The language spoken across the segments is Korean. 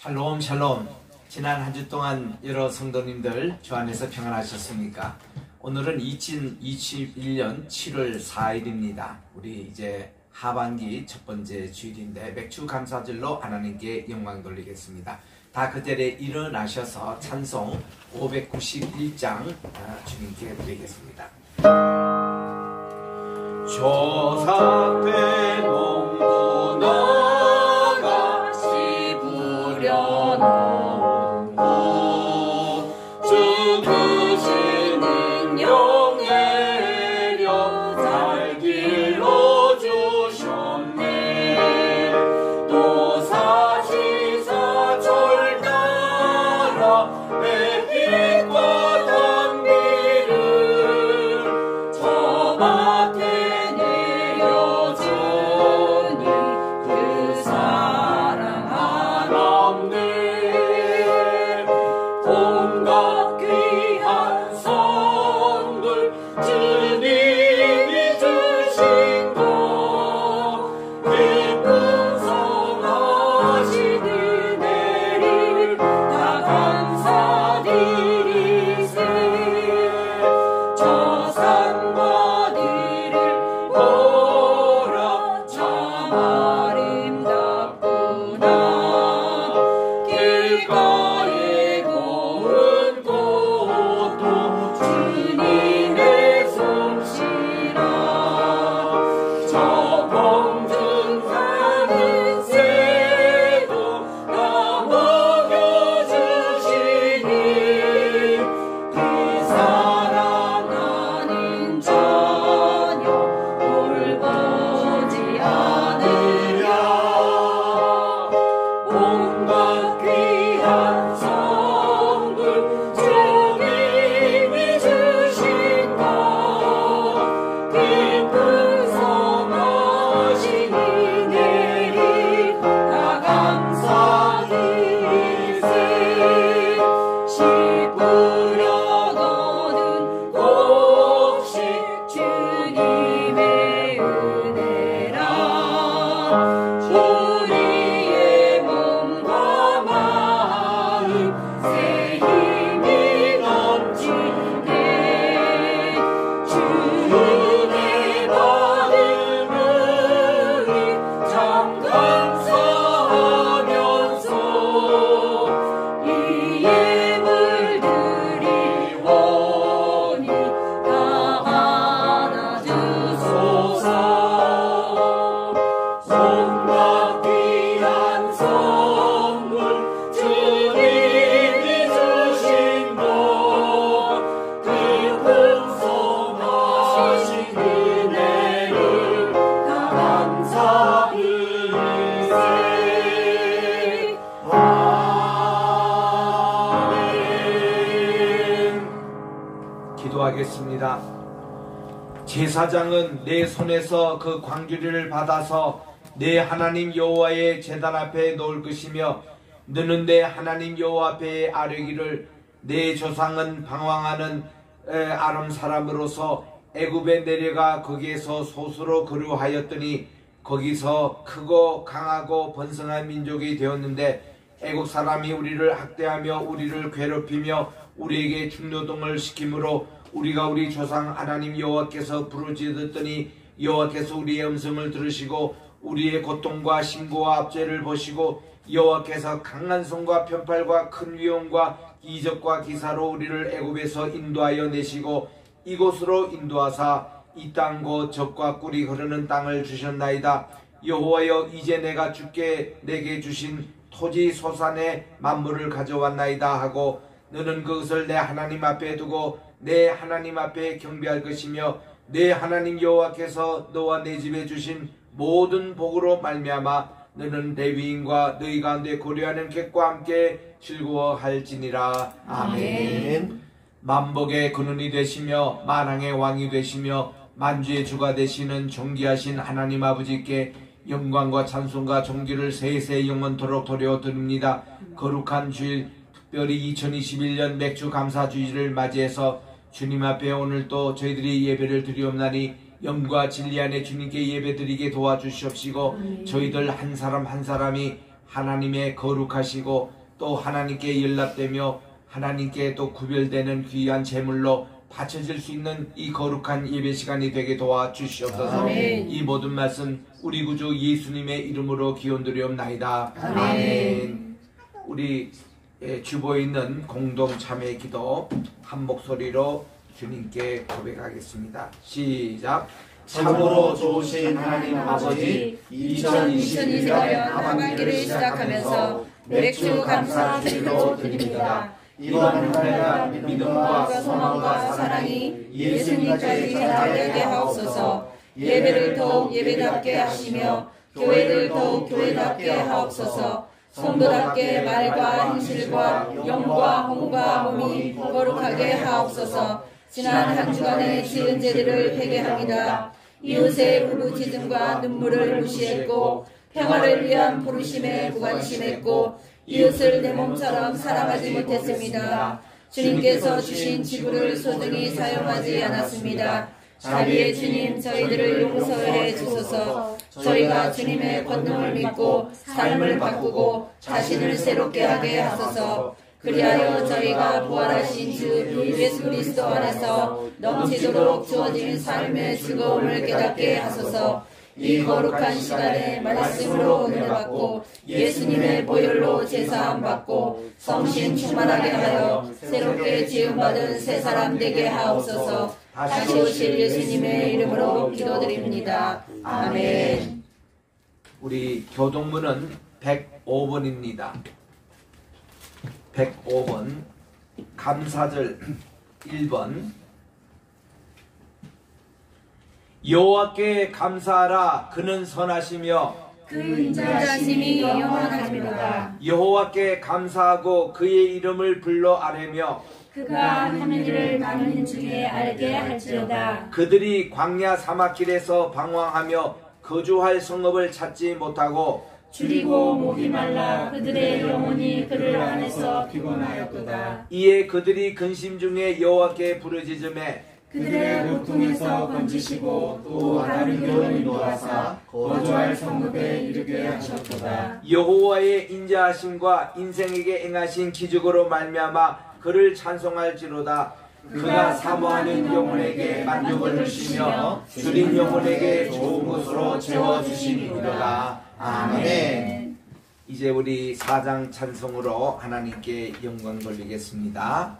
샬롬 샬롬. 지난 한 주 동안 여러 성도님들 주 안에서 평안하셨습니까? 오늘은 2021년 7월 4일입니다. 우리 이제 하반기 첫 번째 주일인데 맥주 감사절로 하나님께 영광 돌리겠습니다. 다 그 자리에 일어나셔서 찬송 591장 주님께 드리겠습니다. 조상때 농부 나가 씹으려놓고 죽으시는 영예려 잘 길러 주셨네. 또 사시사철 따라 내 빛과 단비를 저 밭에 기도하겠습니다. 제사장은 내 손에서 그 광주리를 받아서 내 하나님 여호와의 제단 앞에 놓을 것이며 너는 내 하나님 여호와 앞에 아뢰기를 내 조상은 방황하는 아람 사람으로서 애굽에 내려가 거기에서 소수로 거류하였더니 거기서 크고 강하고 번성한 민족이 되었는데 애국 사람이 우리를 학대하며 우리를 괴롭히며 우리에게 중노동을 시키므로 우리가 우리 조상 하나님 여호와께서 부르짖었더니 여호와께서 우리의 음성을 들으시고 우리의 고통과 신고와 압제를 보시고 여호와께서 강한 손과 편팔과 큰 위엄과 이적과 기사로 우리를 애굽에서 인도하여 내시고 이곳으로 인도하사 이 땅 곧 젖과 꿀이 흐르는 땅을 주셨나이다. 여호와여 이제 내가 주께 내게 주신 토지 소산의 만물을 가져왔나이다 하고 너는 그것을 내 하나님 앞에 두고 내 하나님 앞에 경배할 것이며 내 하나님 여호와께서 너와 내 집에 주신 모든 복으로 말미암아 너는 레위인과 너희 가운데 고려하는 객과 함께 즐거워할지니라. 아멘. 만복의 근원이 되시며 만왕의 왕이 되시며 만주의 주가 되시는 존귀하신 하나님 아버지께 영광과 찬송과 존귀를 세세 영원토록 돌려드립니다. 거룩한 주일 특별히 2021년 맥주 감사주일을 맞이해서 주님 앞에 오늘 또 저희들이 예배를 드리옵나니 영과 진리 안에 주님께 예배드리게 도와주시옵시고 저희들 한 사람 한 사람이 하나님의 거룩하시고 또 하나님께 연락되며 하나님께 또 구별되는 귀한 제물로 바쳐질 수 있는 이 거룩한 예배 시간이 되게 도와주시옵소서. 아멘. 이 모든 말씀 우리 구주 예수님의 이름으로 기원드리옵나이다. 아멘. 아멘. 우리 주보에 있는 공동 참회 기도 한 목소리로 주님께 고백하겠습니다. 시작. 참으로 좋으신 하나님 아버지, 2021년 하반기를 시작하면서 맥주 감사 주일로 드립니다. 이번 한 해간 믿음과 소망과 사랑이 예수님까지 전달되게 하옵소서. 예배를 더욱 예배답게 하시며 교회를 더욱 교회답게 하옵소서. 성도답게 말과 행실과 영과 홍과 몸이 거룩하게 하옵소서. 지난 한 주간의 지은 죄들을 회개합니다. 이웃의 부르짖음과 눈물을 무시했고 평화를 위한 부르심에 무관심했고 이웃을 내 몸처럼 사랑하지 못했습니다. 주님께서 주신 지구를 소중히 사용하지 않았습니다. 자비의 주님, 저희들을 용서해 주소서. 저희가 주님의 권능을 믿고 삶을 바꾸고 자신을 새롭게 하게 하소서. 그리하여 저희가 부활하신 주 예수 그리스도 안에서 넘치도록 주어진 삶의 즐거움을 깨닫게 하소서. 이 거룩한 시간에 말씀으로 은혜 받고 예수님의 보혈로 제사함 받고 성신 충만하게 하여 새롭게 지음받은 새 사람 되게 하옵소서. 다시 오실 예수님의 이름으로 기도드립니다. 아멘. 우리 교동문은 105번입니다. 105번 감사절 1번 여호와께 감사하라. 그는 선하시며 그 인자하심이 영원하십니다. 여호와께 감사하고 그의 이름을 불러 아뢰며 그가 하는 일을 많은 중에 알게 할지어다. 그들이 광야 사막길에서 방황하며 거주할 성읍을 찾지 못하고 줄이고 목이 말라 그들의 영혼이 그들 안에서 피곤하였도다. 이에 그들이 근심 중에 여호와께 부르짖음에 그들의 고통에서 건지시고 또 다른 교훈을 놓아사 거주할 성읍에 이르게 하셨도다. 여호와의 인자하심과 인생에게 행하신 기적으로 말미암아 그를 찬송할지로다. 그가 사모하는 영혼에게 만족을 주시며 줄인 영혼에게 좋은 것으로 채워주시니이로다. 아멘. 이제 우리 사장 찬송으로 하나님께 영광 돌리겠습니다.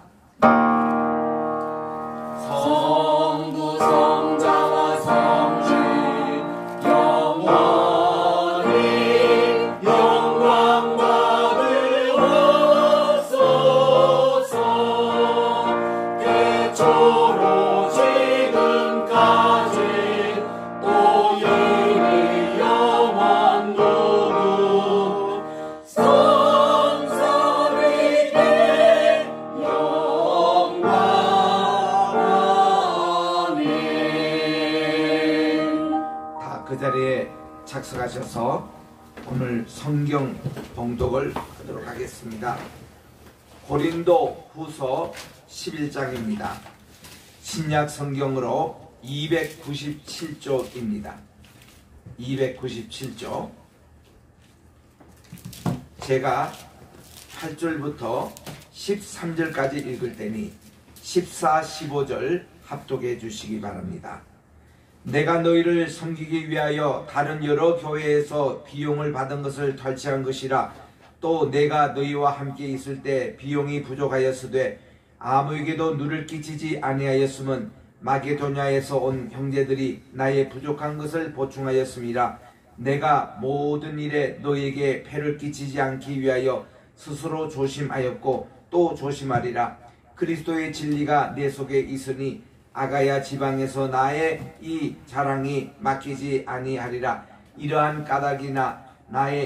성부 성자와 성신 영원히 영광 받으옵소서. 태초로 지금까지 또 이미 영원토록 성삼위일체 영광. 그 자리에 착석하셔서 오늘 성경 봉독을 하도록 하겠습니다. 고린도 후서 11장입니다. 신약 성경으로 297쪽입니다. 297쪽. 제가 8절부터 13절까지 읽을 테니 14, 15절 합독해 주시기 바랍니다. 내가 너희를 섬기기 위하여 다른 여러 교회에서 비용을 받은 것을 탈취한 것이라. 또 내가 너희와 함께 있을 때 비용이 부족하였으되 아무에게도 누를 끼치지 아니하였음은 마게도냐에서 온 형제들이 나의 부족한 것을 보충하였음이라. 내가 모든 일에 너희에게 폐를 끼치지 않기 위하여 스스로 조심하였고 또 조심하리라. 그리스도의 진리가 내 속에 있으니 아가야 지방에서 나의 이 자랑이 막히지 아니하리라. 이러한 까닭이나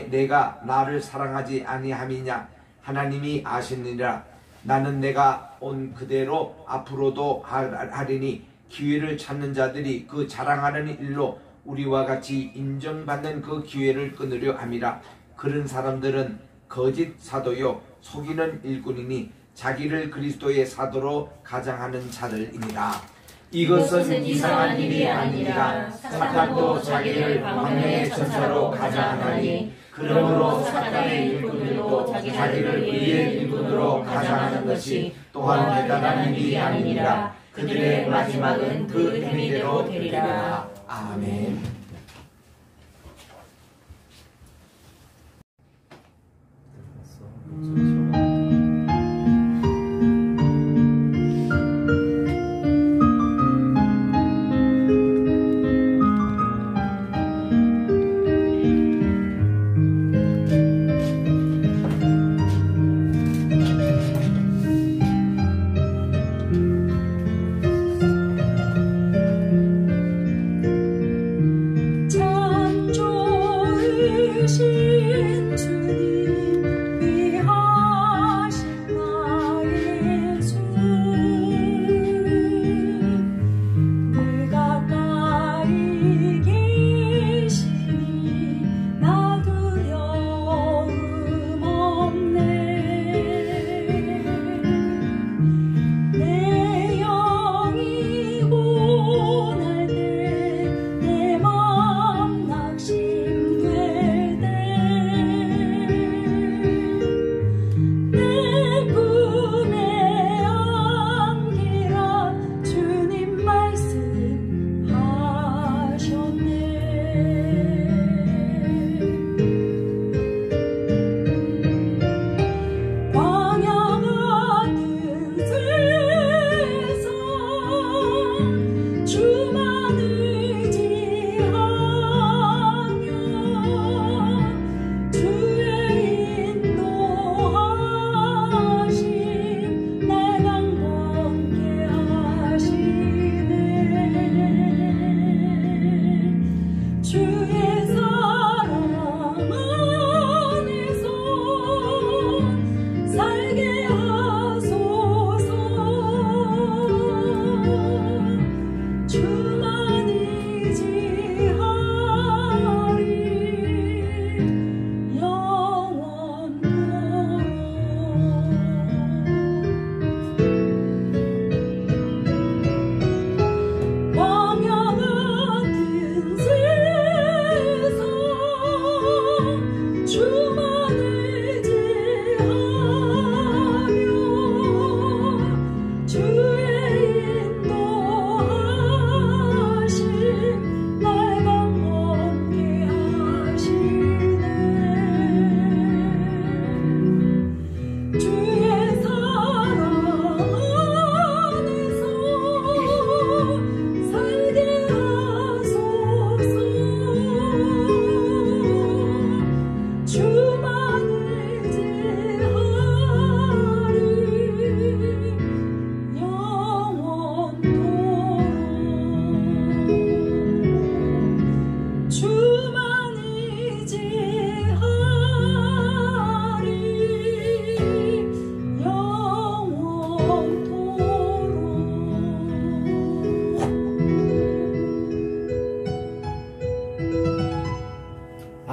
내가 나를 사랑하지 아니함이냐 하나님이 아시느니라. 나는 내가 온 그대로 앞으로도 하리니 기회를 찾는 자들이 그 자랑하는 일로 우리와 같이 인정받는 그 기회를 끊으려 함이라. 그런 사람들은 거짓 사도요 속이는 일꾼이니 자기를 그리스도의 사도로 가장하는 자들입니다. 이것은 이상한 일이 아니라 사탄도 자기를 광야의 천사로 가장하니 그러므로 사단의 일꾼들도 자기를 의의 일꾼으로 가장하는 것이 또한 대단한 일이 아니니라. 그들의 마지막은 그 행위대로 되리라. 아멘.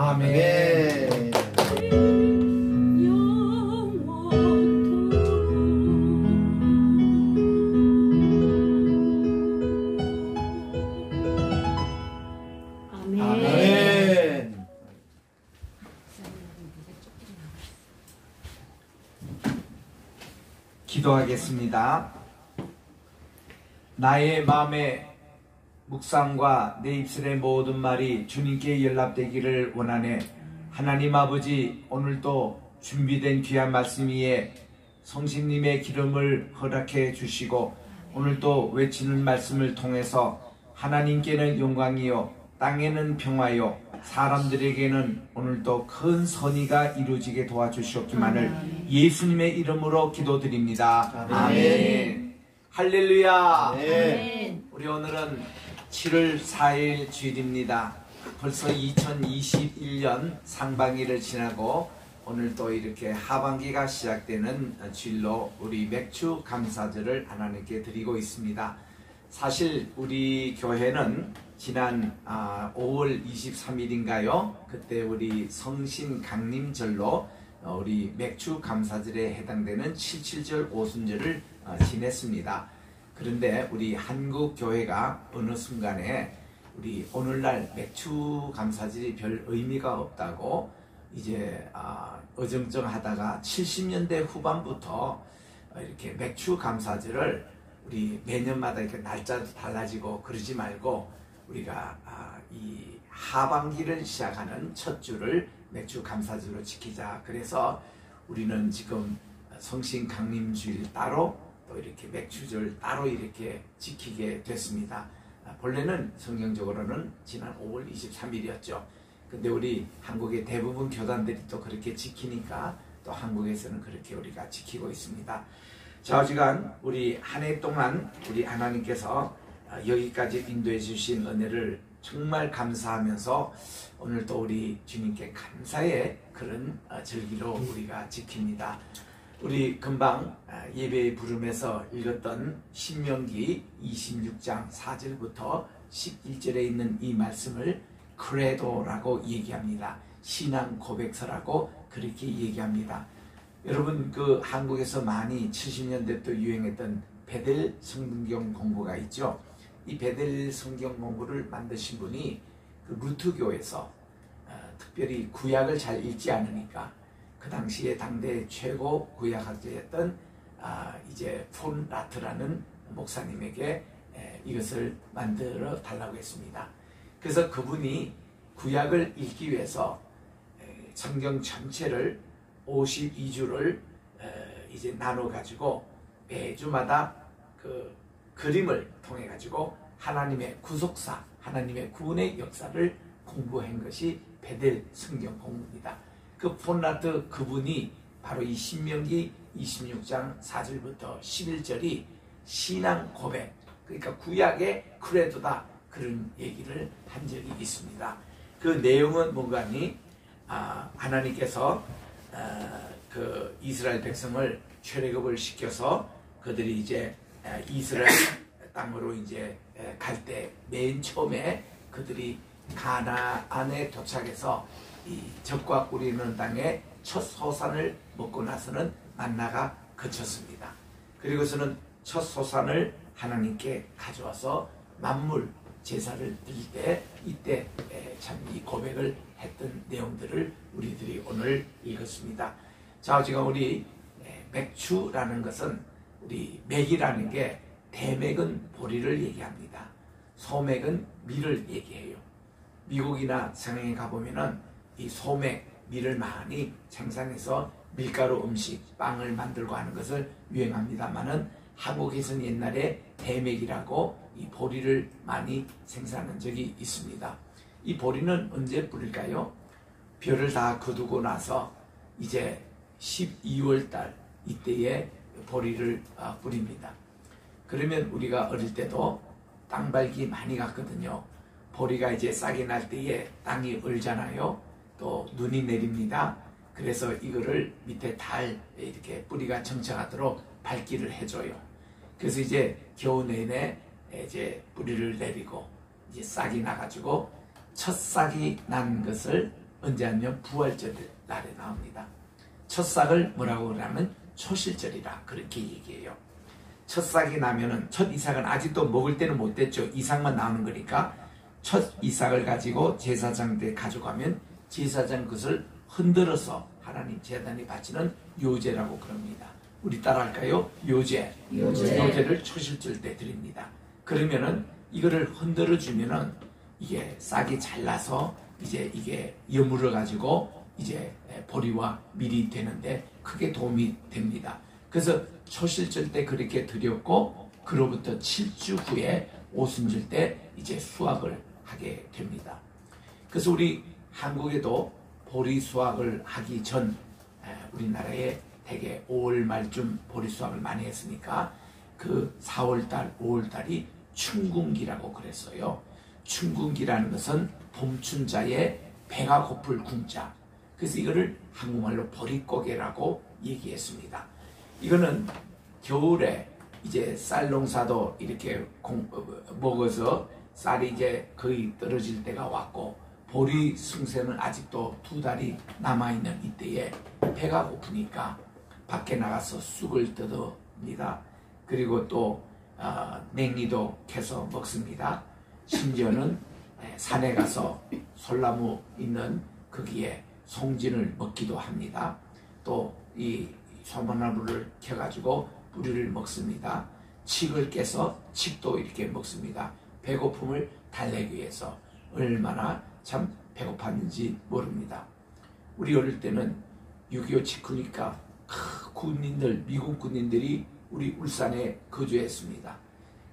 아멘. 아멘. 기도하겠습니다. 나의 마음의 묵상과 내 입술의 모든 말이 주님께 연락되기를 원하네. 하나님 아버지, 오늘도 준비된 귀한 말씀 위에 성신님의 기름을 허락해 주시고 오늘도 외치는 말씀을 통해서 하나님께는 영광이요 땅에는 평화요 사람들에게는 오늘도 큰 선의가 이루어지게 도와주시옵기만을 예수님의 이름으로 기도드립니다. 아멘. 할렐루야. 아멘. 우리 오늘은 7월 4일 주일입니다. 벌써 2021년 상반기를 지나고 오늘 또 이렇게 하반기가 시작되는 주일로 우리 맥주 감사절을 하나님께 드리고 있습니다. 사실 우리 교회는 지난 5월 23일인가요? 그때 우리 성신 강림절로 우리 맥주 감사절에 해당되는 77절 오순절을 지냈습니다. 그런데 우리 한국 교회가 어느 순간에 우리 오늘날 맥주 감사절이 별 의미가 없다고 이제 어정쩡하다가 70년대 후반부터 이렇게 맥주 감사절을 우리 매년마다 이렇게 날짜도 달라지고 그러지 말고 우리가 이 하반기를 시작하는 첫 주를 맥주 감사주로 지키자. 그래서 우리는 지금 성신 강림주일 따로 또 이렇게 맥주절 따로 이렇게 지키게 됐습니다. 본래는 성경적으로는 지난 5월 23일이었죠. 근데 우리 한국의 대부분 교단들이 또 그렇게 지키니까 또 한국에서는 그렇게 우리가 지키고 있습니다. 자, 어지간 우리 한 해 동안 우리 하나님께서 여기까지 인도해 주신 은혜를 정말 감사하면서 오늘 또 우리 주님께 감사의 그런 절기로 우리가 지킵니다. 우리 금방 예배의 부름에서 읽었던 신명기 26장 4절부터 11절에 있는 이 말씀을 크레도라고 얘기합니다. 신앙 고백서라고 그렇게 얘기합니다. 여러분, 그 한국에서 많이 70년대 또 유행했던 베델 성경 공부가 있죠. 이 베델 성경 공부를 만드신 분이 그 루트교에서 특별히 구약을 잘 읽지 않으니까 그 당시에 당대 최고 구약학자였던 이제 폰 라트라는 목사님에게 이것을 만들어 달라고 했습니다. 그래서 그분이 구약을 읽기 위해서 성경 전체를 52주를 이제 나눠 가지고 매주마다 그 그림을 통해 가지고 하나님의 구속사, 하나님의 구원의 역사를 공부한 것이 베델 성경 공부입니다. 그 폰라트 그분이 바로 이 신명기 26장 4절부터 11절이 신앙 고백, 그러니까 구약의 크레도다, 그런 얘기를 한 적이 있습니다. 그 내용은 뭔가니 하나님께서 그 이스라엘 백성을 출애굽을 시켜서 그들이 이제 이스라엘 땅으로 이제 갈 때 맨 처음에 그들이 가나안에 도착해서 이 적과 꿀이 있는 땅에 첫 소산을 먹고 나서는 만나가 그쳤습니다. 그리고서는 첫 소산을 하나님께 가져와서 만물 제사를 드릴 때 이때 참 이 고백을 했던 내용들을 우리들이 오늘 읽었습니다. 자, 지금 우리 맥주라는 것은 우리 맥이라는 게 대맥은 보리를 얘기합니다. 소맥은 밀을 얘기해요. 미국이나 서양에 가보면은 이 소맥, 밀을 많이 생산해서 밀가루 음식, 빵을 만들고 하는 것을 유행합니다만은 한국에서는 옛날에 대맥이라고 이 보리를 많이 생산한 적이 있습니다. 이 보리는 언제 뿌릴까요? 벼를 다 거두고 나서 이제 12월 달 이때에 보리를 뿌립니다. 그러면 우리가 어릴 때도 땅밟기 많이 갔거든요. 보리가 이제 싹이 날 때에 땅이 얼잖아요. 또 눈이 내립니다. 그래서 이거를 밑에 달 이렇게 뿌리가 정착하도록 밟기를 해줘요. 그래서 이제 겨우 내내 이제 뿌리를 내리고 이제 싹이 나가지고 첫 싹이 난 것을 언제 하면 부활절 날에 나옵니다. 첫 싹을 뭐라고 그러냐면 초실절이라 그렇게 얘기해요. 첫 싹이 나면은 첫 이삭은 아직도 먹을 때는 못 됐죠. 이삭만 나오는 거니까 첫 이삭을 가지고 제사장 때 가져가면 제사장 그것을 흔들어서 하나님 제단에 바치는 요제라고 그럽니다. 우리 따라할까요? 요제를 초실절 때 드립니다. 그러면은 이거를 흔들어 주면은 이게 싹이 잘나서 이제 이게 여물어 가지고 이제 보리와 밀이 되는데 크게 도움이 됩니다. 그래서 초실절 때 그렇게 드렸고 그로부터 7주 후에 오순절 때 이제 수확을 하게 됩니다. 그래서 우리 한국에도 보리 수확을 하기 전 우리나라에 대개 5월 말쯤 보리 수확을 많이 했으니까 그 4월달, 5월달이 춘궁기라고 그랬어요. 춘궁기라는 것은 봄춘자에 배가 고플 궁자. 그래서 이거를 한국말로 보릿고개라고 얘기했습니다. 이거는 겨울에 이제 쌀 농사도 이렇게 먹어서 쌀이 이제 거의 떨어질 때가 왔고 보리 승세는 아직도 2달이 남아있는 이때에 배가 고프니까 밖에 나가서 쑥을 뜯어옵니다. 그리고 또 냉이도 캐서 먹습니다. 심지어는 산에 가서 솔나무 있는 거기에 송진을 먹기도 합니다. 또 이 소나무를 켜가지고 뿌리를 먹습니다. 칡을 깨서 칡도 이렇게 먹습니다. 배고픔을 달래기 위해서 얼마나 참 배고팠는지 모릅니다. 우리 어릴 때는 6.25 직후니까 군인들, 미국 군인들이 우리 울산에 거주했습니다.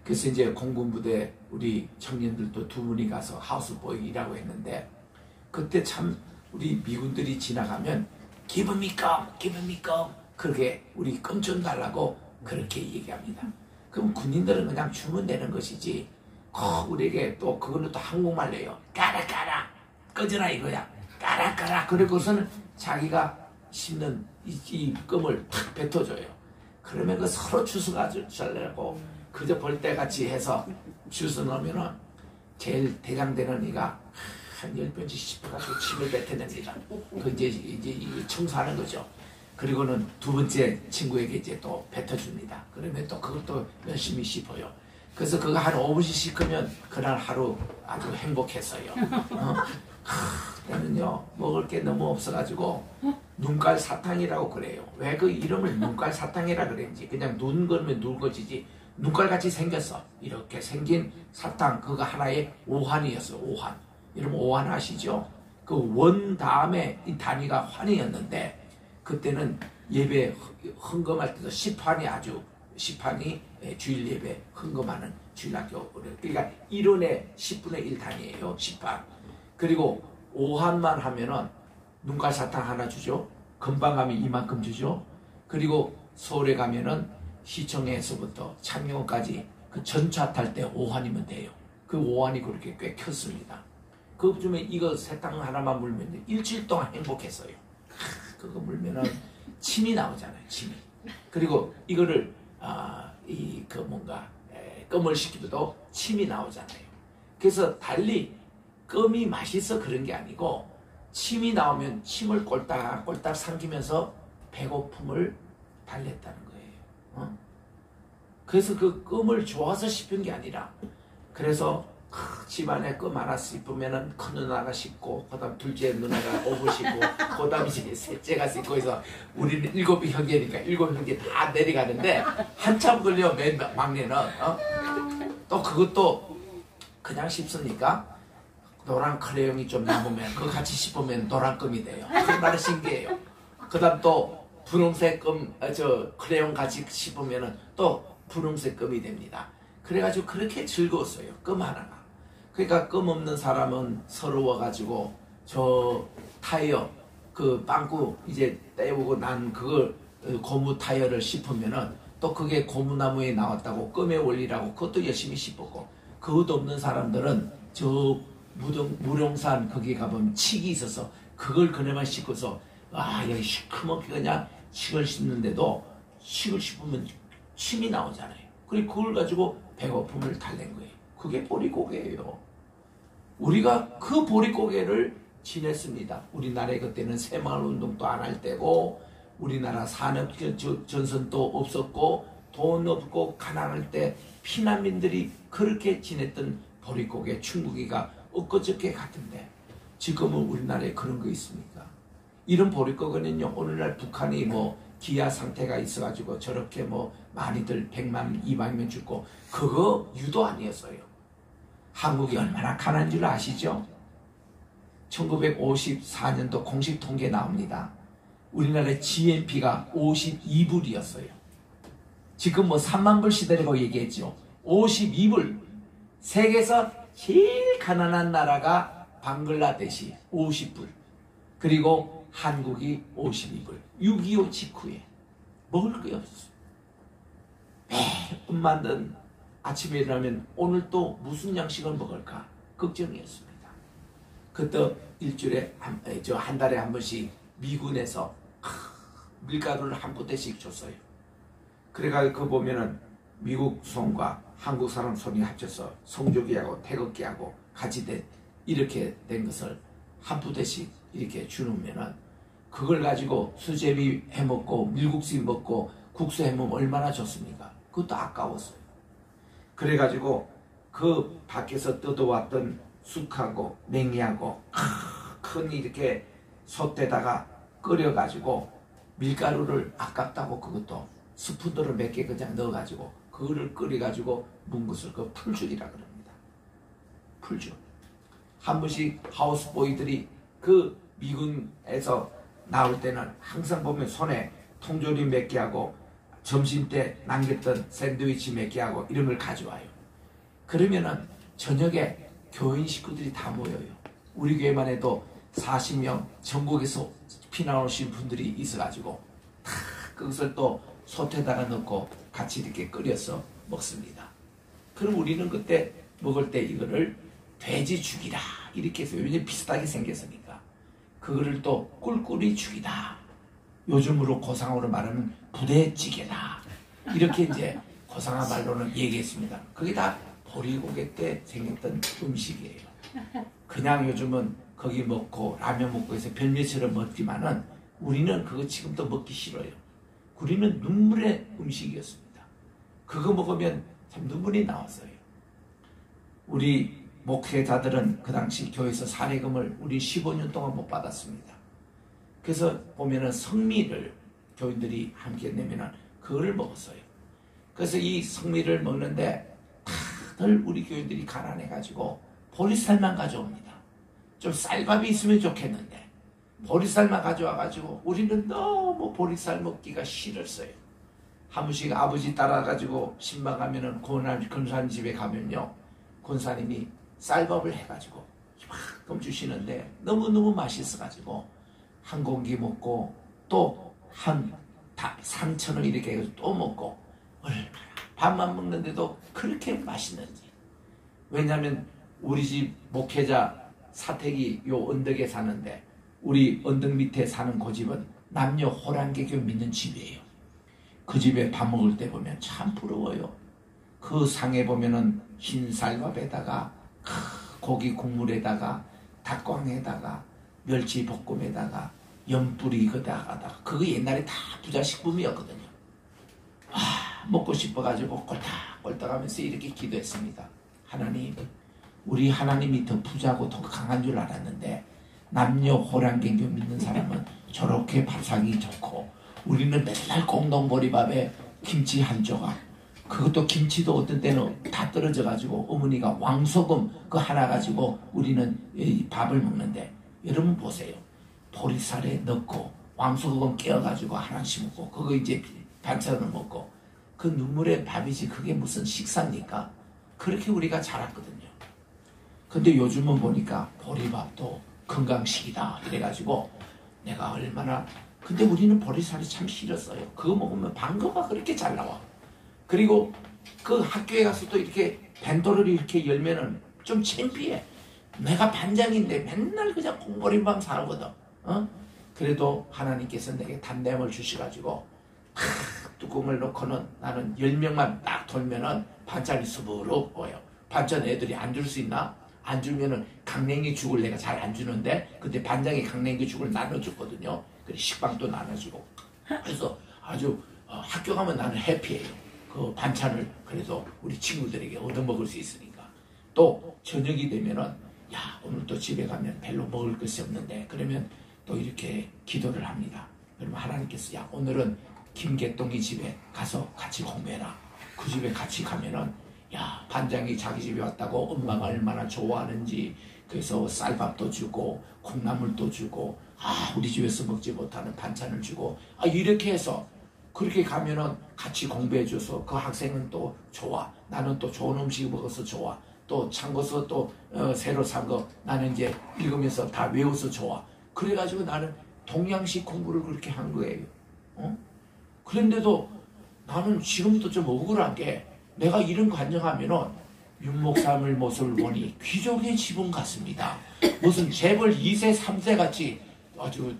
그래서 이제 공군부대 우리 청년들도 두 분이 가서 하우스보이 일하고 했는데, 그때 참 우리 미군들이 지나가면 기분입니까? 그렇게 우리 껌 좀 달라고 그렇게 얘기합니다. 그럼 군인들은 그냥 주면 되는 것이지, 우리에게 또 그걸로 또 한국말 내요. 까라 꺼져라 이거야. 까라 그리고서는 자기가 씹는 이 껌을 탁 뱉어줘요. 그러면 그 서로 주워가지고 그저 벌떼같이 해서 주워 넣으면은 제일 대장되는 이가 한 10번씩 씹어가지고 침을 뱉어냅니다. 그 이제 청소하는 거죠. 그리고는 두 번째 친구에게 이제 또 뱉어줍니다. 그러면 또 그것도 열심히 씹어요. 그래서 그거 한 5분씩 씹으면 그날 하루 아주 행복했어요. 저는요 먹을 게 너무 없어가지고 눈깔 사탕이라고 그래요. 왜 그 이름을 눈깔 사탕이라 그랬는지, 그냥 눈 그러면 눈거지지 눈깔같이 생겼어. 이렇게 생긴 사탕, 그거 하나의 오한이었어요. 오한. 여러분 오한 아시죠? 그 원 다음에 이 단위가 환이었는데, 그때는 예배 헌금할 때도 시판이 주일 예배 헌금하는 주일학교, 그러니까 1원에 10분의 1 단위예요. 시판. 그리고 오한만 하면은 눈깔 사탕 하나 주죠. 금방 가면 이만큼 주죠. 그리고 서울에 가면은 시청에서부터 창녕까지 그 전차 탈 때 오한이면 돼요. 그 오한이 그렇게 꽤 컸습니다. 그 중에 이거 사탕 하나만 물면 일주일 동안 행복했어요. 그거 물면은 침이 나오잖아요. 침이. 그리고 이거를 껌을 시키도 침이 나오잖아요. 그래서 달리 껌이 맛있어 그런 게 아니고, 침이 나오면 침을 꼴딱꼴딱 삼키면서 배고픔을 달랬다는 거예요. 그래서 그 껌을 좋아서 씹은 게 아니라, 그래서 집안에 껌 하나 씹으면은 큰 누나가 씹고, 그 다음 둘째 누나가 5분 씹고, 그 다음 이제 셋째가 씹고 해서 우리는 7 형제니까 7 형제 다 내려가는데, 한참 걸려 맨 막내는. 또 그것도 그냥 씹으니까 노란 크레용이 좀 남으면 그거 같이 씹으면 노란 껌이 돼요. 정말 신기해요. 그 다음 또 분홍색 크레용 같이 씹으면 또 분홍색 껌이 됩니다. 그래가지고 그렇게 즐거웠어요. 껌 하나가. 그러니까 껌 없는 사람은 서러워가지고 저 타이어 그 빵꾸 이제 떼우고 난 그걸 고무 타이어를 씹으면은 또 그게 고무나무에 나왔다고 껌의 원리라고 그것도 열심히 씹었고, 그것도 없는 사람들은 저 무룡산 거기 가보면 칡이 있어서 그걸 그네만 씹고서 여기 시커멓게 그냥 칡을 씹는데도 칡을 씹으면 침이 나오잖아요. 그리고 그걸 가지고 배고픔을 달랜 거예요. 그게 보릿고개예요. 우리가 그 보릿고개를 지냈습니다. 우리나라에 그때는 새마을운동도 안 할 때고, 우리나라 산업 전선도 없었고, 돈 없고 가난할 때 피난민들이 그렇게 지냈던 보릿고개 충무기가 엊그저께 같은데, 지금은 우리나라에 그런 거 있습니까? 이런 보릿고개는요, 오늘날 북한이 기아 상태가 있어가지고 저렇게 많이들 100만 200명 죽고, 그거 유도 아니었어요. 한국이 얼마나 가난한 줄 아시죠? 1954년도 공식 통계 나옵니다. 우리나라의 GNP가 52불이었어요. 지금 3만 불 시대라고 얘기했죠. 52불. 세계에서 제일 가난한 나라가 방글라데시 50불. 그리고 한국이 52불. 6.25 직후에 먹을 게 없었어요. 매번 만든 아침에 일어나면 오늘 또 무슨 양식을 먹을까 걱정이었습니다. 그때 일주일에 한 달에 한 번씩 미군에서 밀가루를 한 부대씩 줬어요. 그래가지고 그거 보면은 미국 손과 한국 사람 손이 합쳐서 성조기하고 태극기하고 같이 이렇게 된 것을 한 부대씩 이렇게 주면은, 그걸 가지고 수제비 해먹고 밀국수 먹고 국수 해먹으면 얼마나 좋습니까? 그것도 아까웠어요. 그래가지고 그 밖에서 뜯어왔던 쑥하고 냉이하고 큰 이렇게 솥에다가 끓여가지고 밀가루를 아깝다고 그것도 스푼으로 몇 개 그냥 넣어가지고 그거를 끓여가지고 문 것을 그 풀죽이라 그럽니다. 풀죽. 한 번씩 하우스보이들이 그 미군에서 나올 때는 항상 보면 손에 통조림 몇 개 하고 점심 때 남겼던 샌드위치 몇 개 하고 이런 걸 가져와요. 그러면은 저녁에 교인 식구들이 다 모여요. 우리 교회만 해도 40명 전국에서 피난 오신 분들이 있어가지고 다 그것을 또 솥에다가 넣고 같이 이렇게 끓여서 먹습니다. 그럼 우리는 그때 먹을 때 이거를 돼지죽이다 이렇게 해서 요즘 비슷하게 생겼으니까 그거를 또 꿀꿀이 죽이다. 요즘으로 고상어로 말하면 부대찌개다. 이렇게 이제 고상어 말로는 얘기했습니다. 그게 다 보리고개 때 생겼던 음식이에요. 그냥 요즘은 거기 먹고 라면 먹고 해서 별미처럼 먹지만은 우리는 그거 지금도 먹기 싫어요. 우리는 눈물의 음식이었습니다. 그거 먹으면 참 눈물이 나왔어요. 우리 목회자들은 그 당시 교회에서 사례금을 우리 15년 동안 못 받았습니다. 그래서 보면은 성미를 교인들이 함께 내면은 그거를 먹었어요. 그래서 이 성미를 먹는데 다들 우리 교인들이 가난해가지고 보리쌀만 가져옵니다. 좀 쌀밥이 있으면 좋겠는데 보리쌀만 가져와가지고 우리는 너무 보리쌀 먹기가 싫었어요. 한 번씩 아버지 따라가지고 신방 가면은 권사님 집에 가면요, 권사님이 쌀밥을 해가지고 이만큼 주시는데 너무너무 맛있어가지고 한 공기 먹고 또 한 3,000원 이렇게 해서 또 먹고 얼마나 밥만 먹는데도 그렇게 맛있는지. 왜냐하면 우리 집 목회자 사택이 요 언덕에 사는데 우리 언덕 밑에 사는 그 집은 남녀 호랑개교 믿는 집이에요. 그 집에 밥 먹을 때 보면 참 부러워요. 그 상에 보면은 흰 쌀밥에다가 고기 국물에다가 닭광에다가 멸치 볶음에다가 연뿌리 그다가 그거 옛날에 다 부자식품이었거든요. 먹고 싶어가지고 꼴딱꼴딱하면서 이렇게 기도했습니다. 하나님, 우리 하나님이 더 부자고 더 강한 줄 알았는데 남녀 호랑개교 믿는 사람은 저렇게 밥상이 좋고 우리는 맨날 공동보리밥에 김치 한 조각, 그것도 김치도 어떤 때는 다 떨어져가지고 어머니가 왕소금 그 하나 가지고 우리는 이 밥을 먹는데, 여러분 보세요. 보리쌀에 넣고 왕소금 깨어가지고 하나씩 먹고 그거 이제 반찬으로 먹고 그 눈물의 밥이지 그게 무슨 식사입니까? 그렇게 우리가 자랐거든요. 근데 요즘은 보니까 보리밥도 건강식이다 이래가지고 내가 얼마나, 근데 우리는 보리쌀이 참 싫었어요. 그거 먹으면 방거가 그렇게 잘 나와. 그리고 그 학교에 가서 또 이렇게 벤토를 이렇게 열면은 좀 창피해. 내가 반장인데 맨날 그냥 공보리밥 사거든. 그래도 하나님께서 내게 담대함을 주셔가지고 뚜껑을 넣고는 나는 10명만 딱 돌면은 반찬이 수부룩 보여. 반찬 애들이 안 줄 수 있나? 안 주면은 강냉이 죽을 내가 잘 안 주는데 그때 반장이 강냉이 죽을 나눠줬거든요. 그래 식빵도 나눠주고. 그래서 아주 학교 가면 나는 해피해요. 그 반찬을 그래도 우리 친구들에게 얻어먹을 수 있으니까. 또 저녁이 되면은 야, 오늘 또 집에 가면 별로 먹을 것이 없는데 그러면 또 이렇게 기도를 합니다. 그러면 하나님께서 야, 오늘은 김개똥이 집에 가서 같이 공부해라. 그 집에 같이 가면은 야, 반장이 자기 집에 왔다고 엄마가 얼마나 좋아하는지, 그래서 쌀밥도 주고 콩나물도 주고 우리 집에서 먹지 못하는 반찬을 주고 이렇게 해서 그렇게 가면은 같이 공부해줘서 그 학생은 또 좋아. 나는 또 좋은 음식 먹어서 좋아. 또 찬 것도 또 새로 산 거 나는 이제 읽으면서 다 외워서 좋아. 그래가지고 나는 동양식 공부를 그렇게 한 거예요. 그런데도 나는 지금도 좀 억울한 게 내가 이런 관정하면은 윤목사님의 모습을 보니 귀족의 지분 같습니다. 무슨 재벌 2세 3세 같이 아주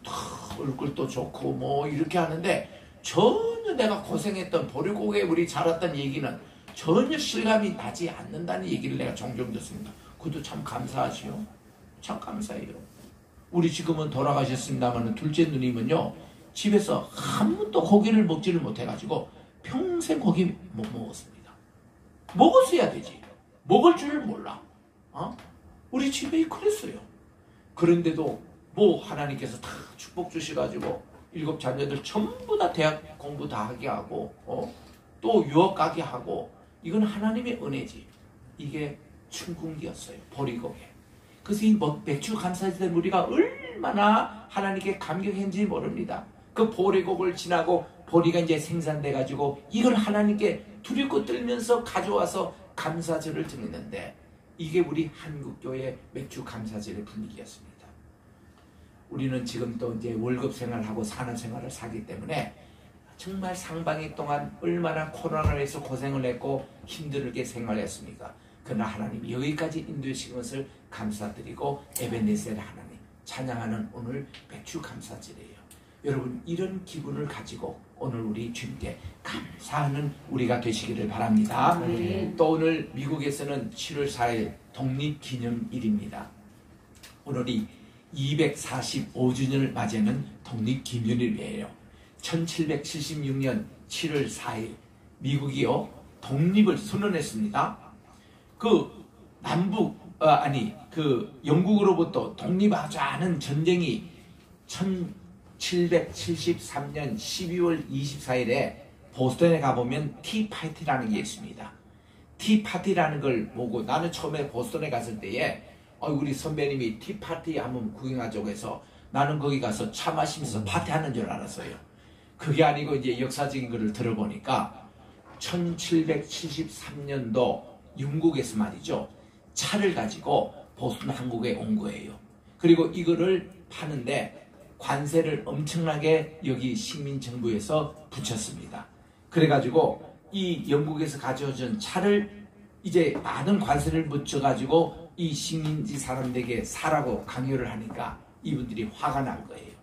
얼굴도 좋고 뭐 이렇게 하는데 전혀 내가 고생했던 보리고개 우리 자랐던 얘기는 전혀 실감이 나지 않는다는 얘기를 내가 종종 듣습니다. 그것도 참 감사하지요. 참 감사해요. 우리 지금은 돌아가셨습니다만 둘째 누님은요, 집에서 한 번도 고기를 먹지를 못해가지고 평생 고기 못 먹었습니다. 먹었어야 되지. 먹을 줄 몰라. 우리 집에 그랬어요. 그런데도 뭐 하나님께서 다 축복 주셔가지고 7 자녀들 전부 다 대학 공부 다 하게 하고 또 유학 가게 하고 이건 하나님의 은혜지. 이게 춘궁기였어요. 보리고개. 그래서 이 맥주 감사절 우리가 얼마나 하나님께 감격했는지 모릅니다. 그 보리곡을 지나고 보리가 이제 생산돼 가지고 이걸 하나님께 두렵고 떨면서 가져와서 감사절을 드리는데 이게 우리 한국교회 맥주 감사절의 분위기였습니다. 우리는 지금 또 이제 월급 생활하고 산업 생활을 사기 때문에 정말 상반기 동안 얼마나 코로나로 해서 고생을 했고 힘들게 생활했습니까? 그러나 하나님이 여기까지 인도해 주신 것을 감사드리고 에베네셀 하나님 찬양하는 오늘 맥주 감사절이에요. 여러분 이런 기분을 가지고 오늘 우리 주님께 감사하는 우리가 되시기를 바랍니다. 또 오늘 미국에서는 7월 4일 독립기념일입니다. 오늘이 245주년을 맞이하는 독립기념일이에요. 1776년 7월 4일 미국이요 독립을 선언했습니다. 그 영국으로부터 독립하자는 전쟁이 1773년 12월 24일에 보스턴에 가보면 티파티라는 게 있습니다. 티파티라는 걸 보고 나는 처음에 보스턴에 갔을 때에 우리 선배님이 티파티 한번 구경하자고 해서 나는 거기 가서 차 마시면서 파티하는 줄 알았어요. 그게 아니고 이제 역사적인 것을 들어보니까 1773년도 영국에서 말이죠. 차를 가지고 보스턴 한국에 온 거예요. 그리고 이거를 파는데 관세를 엄청나게 여기 식민정부에서 붙였습니다. 그래가지고 이 영국에서 가져온 차를 이제 많은 관세를 붙여가지고 이 식민지 사람들에게 사라고 강요를 하니까 이분들이 화가 난 거예요.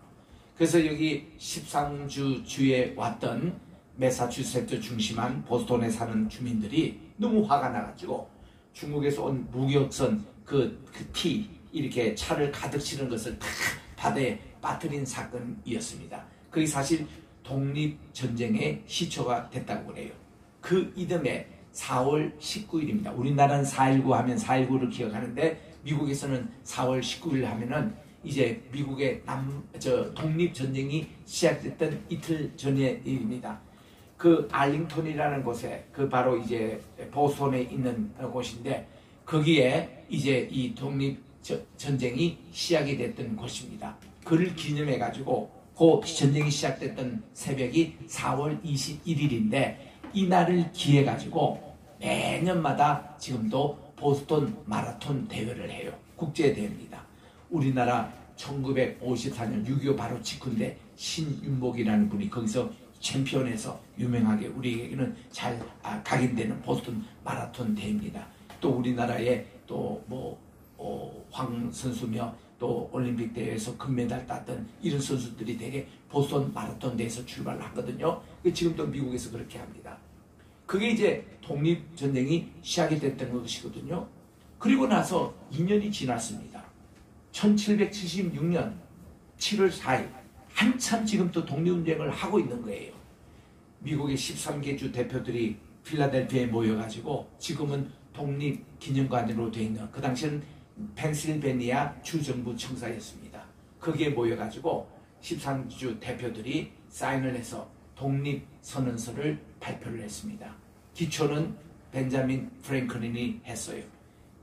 그래서 여기 13주 주에 왔던 매사추세츠 중심한 보스턴에 사는 주민들이 너무 화가 나가지고 중국에서 온 무역선 그 티 이렇게 차를 가득 실은 것을 다 바다에 빠뜨린 사건이었습니다. 그게 사실 독립전쟁의 시초가 됐다고 그래요. 그 이듬해 4월 19일입니다. 우리나라는 4.19 하면 4.19를 기억하는데 미국에서는 4월 19일 하면은 이제 미국의 독립전쟁이 시작됐던 이틀 전의 일입니다. 그 알링턴이라는 곳에 그 바로 이제 보스턴에 있는 곳인데 거기에 이제 이 독립전쟁이 시작이 됐던 곳입니다. 그를 기념해 가지고 그 전쟁이 시작됐던 새벽이 4월 21일인데 이 날을 기해 가지고 매년마다 지금도 보스턴 마라톤 대회를 해요. 국제 대회입니다. 우리나라 1954년 6.25 바로 직후인데 신윤복이라는 분이 거기서 챔피언에서 유명하게 우리에게는 잘 각인되는 보스턴 마라톤 대회입니다. 또 우리나라에 또 황 선수며 또 올림픽 대회에서 금메달 땄던 이런 선수들이 되게 보스턴 마라톤 대회에서 출발을 하거든요. 지금도 미국에서 그렇게 합니다. 그게 이제 독립전쟁이 시작이 됐던 것이거든요. 그리고 나서 2년이 지났습니다. 1776년 7월 4일 한참 지금 또 독립운동을 하고 있는 거예요. 미국의 13개 주 대표들이 필라델피아에 모여가지고 지금은 독립기념관으로 되어 있는 그 당시에는 펜실베니아 주정부 청사였습니다. 거기에 모여가지고 13주 대표들이 사인을 해서 독립선언서를 발표를 했습니다. 기초는 벤자민 프랭클린이 했어요.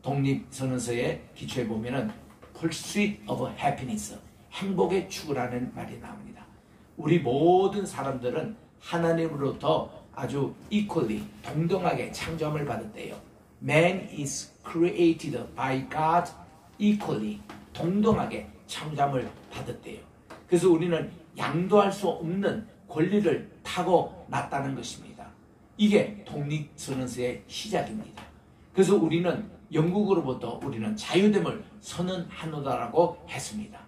독립선언서의 기초에 보면은 Pursuit of Happiness, 행복의 추구라는 말이 나옵니다. 우리 모든 사람들은 하나님으로부터 아주 equally, 동등하게 창조함을 받았대요. Man is created by God equally, 동등하게 창조함을 받았대요. 그래서 우리는 양도할 수 없는 권리를 타고 났다는 것입니다. 이게 독립선언서의 시작입니다. 그래서 우리는 영국으로부터 우리는 자유됨을 선언하노다라고 했습니다.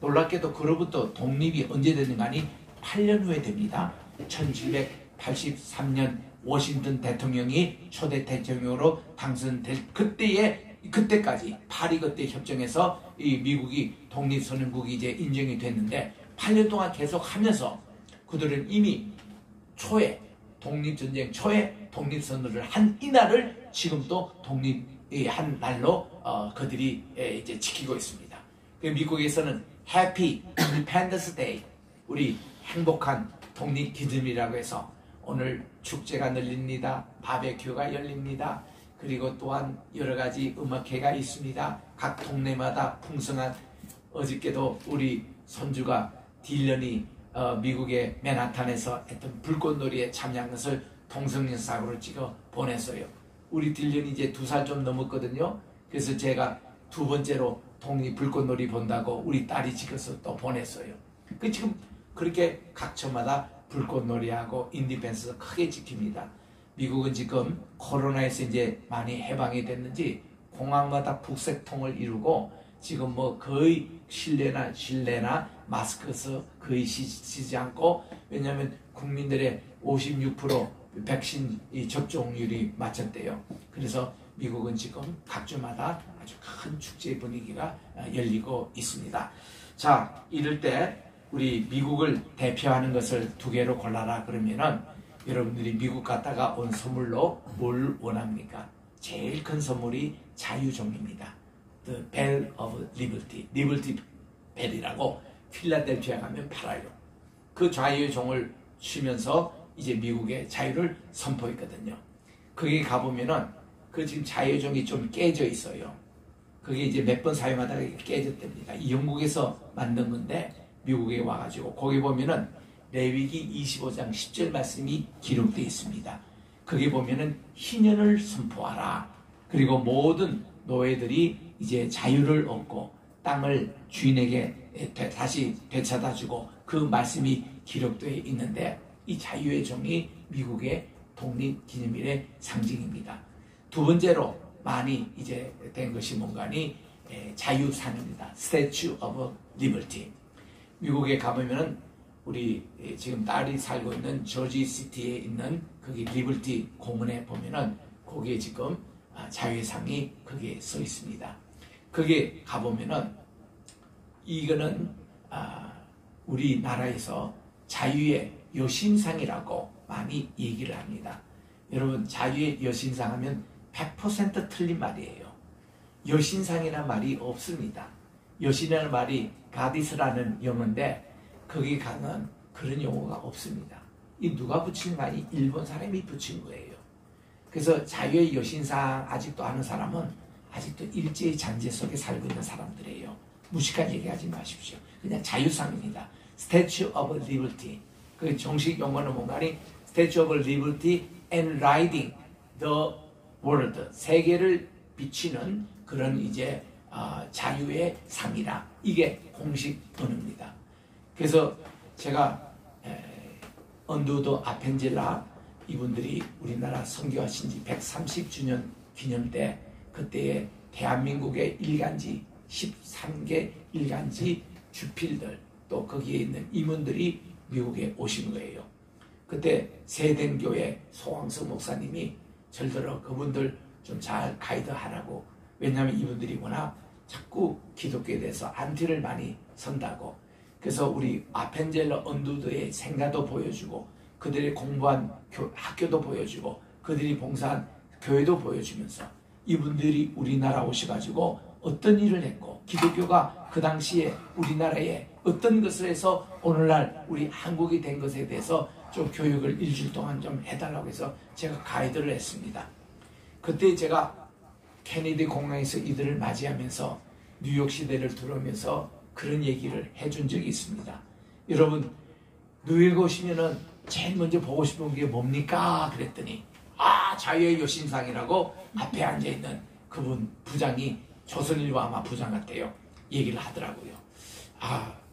놀랍게도 그로부터 독립이 언제 됐는가 하니 8년 후에 됩니다. 1783년 워싱턴 대통령이 초대 대통령으로 당선될 그때까지 파리 그때 협정에서 이 미국이 독립선언국이 이제 인정이 됐는데 8년 동안 계속 하면서 그들은 이미 독립전쟁 초에 독립선언을 한 이날을 지금도 독립한 날로 그들이 이제 지키고 있습니다. 미국에서는 해피 인디펜던스 데이, 우리 행복한 독립기념이라고 해서 오늘 축제가 열립니다. 바베큐가 열립니다. 그리고 또한 여러 가지 음악회가 있습니다. 각 동네마다 풍성한, 어저께도 우리 손주가 딜런이 미국의 맨하탄에서 했던 불꽃놀이에 참여한 것을 동영상으로 찍어 보냈어요. 우리 딜런이 이제 2살 좀 넘었거든요. 그래서 제가 2번째로 독립 불꽃놀이 본다고 우리 딸이 찍어서 또 보냈어요. 그 지금 그렇게 각처마다 불꽃놀이하고 인디펜던스 크게 지킵니다. 미국은 지금 코로나에서 이제 많이 해방이 됐는지 공항마다 북색통을 이루고 지금 뭐 거의 실내나 마스크 써 거의 쓰지 않고, 왜냐하면 국민들의 56% 백신 접종률이 맞췄대요. 그래서 미국은 지금 각주마다 아주 큰 축제 분위기가 열리고 있습니다. 자, 이럴 때 우리 미국을 대표하는 것을 2개로 골라라 그러면은 여러분들이 미국 갔다가 온 선물로 뭘 원합니까? 제일 큰 선물이 자유종입니다. The Bell of Liberty, Liberty Bell이라고 필라델피아 가면 팔아요. 그 자유종을 쉬면서 이제 미국의 자유를 선포했거든요. 거기 가보면은 그 지금 자유종이 좀 깨져 있어요. 그게 이제 몇 번 사용하다가 깨졌답니다. 이 영국에서 만든 건데 미국에 와가지고 거기 보면은 레위기 25장 10절 말씀이 기록되어 있습니다. 거기 보면은 희년을 선포하라. 그리고 모든 노예들이 이제 자유를 얻고 땅을 주인에게 다시 되찾아주고, 그 말씀이 기록되어 있는데 이 자유의 종이 미국의 독립기념일의 상징입니다. 2번째로 많이 이제 된 것이 뭔가니 자유상입니다. Statue of Liberty. 미국에 가보면은 우리 지금 딸이 살고 있는 저지시티에 있는 거기 리버티 공원에 보면은 거기에 지금 자유의 상이 거기에 써 있습니다. 거기에 가보면은 이거는 우리나라에서 자유의 여신상이라고 많이 얘기를 합니다. 여러분, 자유의 여신상 하면 100% 틀린 말이에요. 여신상이라는 말이 없습니다. 여신이라는 말이 가디스라는 용어인데 거기 가면 그런 용어가 없습니다. 이 누가 붙인 말이 일본 사람이 붙인 거예요. 그래서 자유의 여신상 아직도 아는 사람은 아직도 일제의 잔재 속에 살고 있는 사람들이에요. 무식한 얘기하지 마십시오. 그냥 자유상입니다. Statue of Liberty. 그 정식 용어는 뭔가니 Statue of Liberty and Riding the World. 세계를 비치는 그런 이제 자유의 상이라. 이게 공식 언어입니다. 그래서 제가 언두도 아펜젤라 이분들이 우리나라 선교하신 지 130주년 기념 때 그때의 대한민국의 일간지 13개 일간지 주필들 또 거기에 있는 임원들이 미국에 오신 거예요. 그때 세den교회 소왕석 목사님이 절대로 그분들 좀 잘 가이드하라고, 왜냐하면 이분들이 워낙 자꾸 기독교에 대해서 안티를 많이 선다고. 그래서 우리 아펜젤러 언두드의 생가도 보여주고 그들이 공부한 학교도 보여주고 그들이 봉사한 교회도 보여주면서 이분들이 우리나라 오셔가지고 어떤 일을 했고 기독교가 그 당시에 우리나라에 어떤 것을 해서 오늘날 우리 한국이 된 것에 대해서 좀 교육을 일주일 동안 좀 해달라고 해서 제가 가이드를 했습니다. 그때 제가 케네디 공항에서 이들을 맞이하면서 뉴욕 시대를 들어오면서 그런 얘기를 해준 적이 있습니다. 여러분, 뉴욕에 오시면은 제일 먼저 보고 싶은 게 뭡니까? 그랬더니 자유의 여신상이라고 앞에 앉아있는 그분 부장이 조선일보 아마 부장 같아요. 얘기를 하더라고요.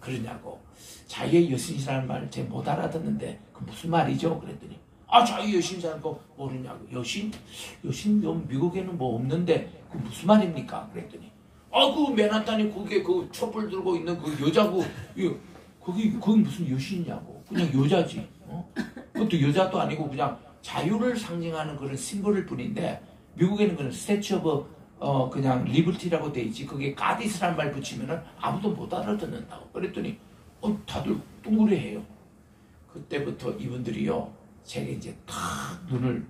그러냐고. 자유의 여신이라는 말을 제가 못 알아듣는데 그 무슨 말이죠? 그랬더니 자유의 여신이라는 거 모르냐고. 여신 미국에는 뭐 없는데 그 무슨 말입니까? 그랬더니 그 맨하탄이 거기에 그 촛불 들고 있는 그 여자고 거기 무슨 여신이냐고. 그냥 여자지. 그것도 여자도 아니고 그냥 자유를 상징하는 그런 심볼일 뿐인데 미국에는 그런 스태츄 오브 그냥 리버티라고 돼 있지 거기에 가디스란 말 붙이면은 아무도 못 알아듣는다고. 그랬더니 다들 뚱그레해요. 그때부터 이분들이요 제게 이제 탁 눈을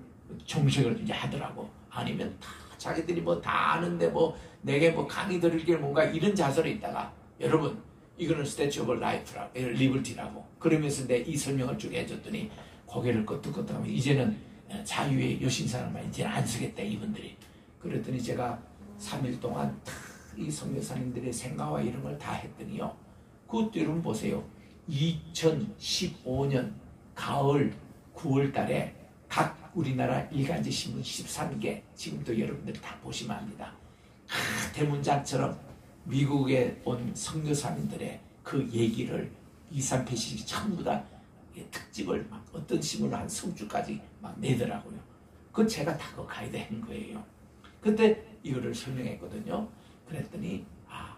정색을 이제 하더라고. 아니면 다 자기들이 뭐 다 아는데 뭐 내게 뭐 강의 들을 게 뭔가 이런 자세로 있다가, 여러분 이거는 스태츄 오브 라이프라고, 리버티라고. 그러면서 내 이 설명을 쭉 해줬더니 고개를 끄덕끄덕하면 이제는 자유의 여신상을 이제는 안 쓰겠다 이분들이. 그랬더니 제가 3일 동안 이 선교사님들의 생가와 이런 걸 다 했더니요. 그것도 여러분 보세요. 2015년 가을 9월 달에 각 우리나라 일간지 신문 13개 지금도 여러분들 다 보시면 압니다. 대문장처럼 미국에 온 선교사님들의 그 얘기를 2, 3페이지 전부 다 특집을 막 어떤 신문을 한 20주까지 막 내더라고요. 그건 제가 다 그 가이드 한 거예요. 그때 이거를 설명했거든요. 그랬더니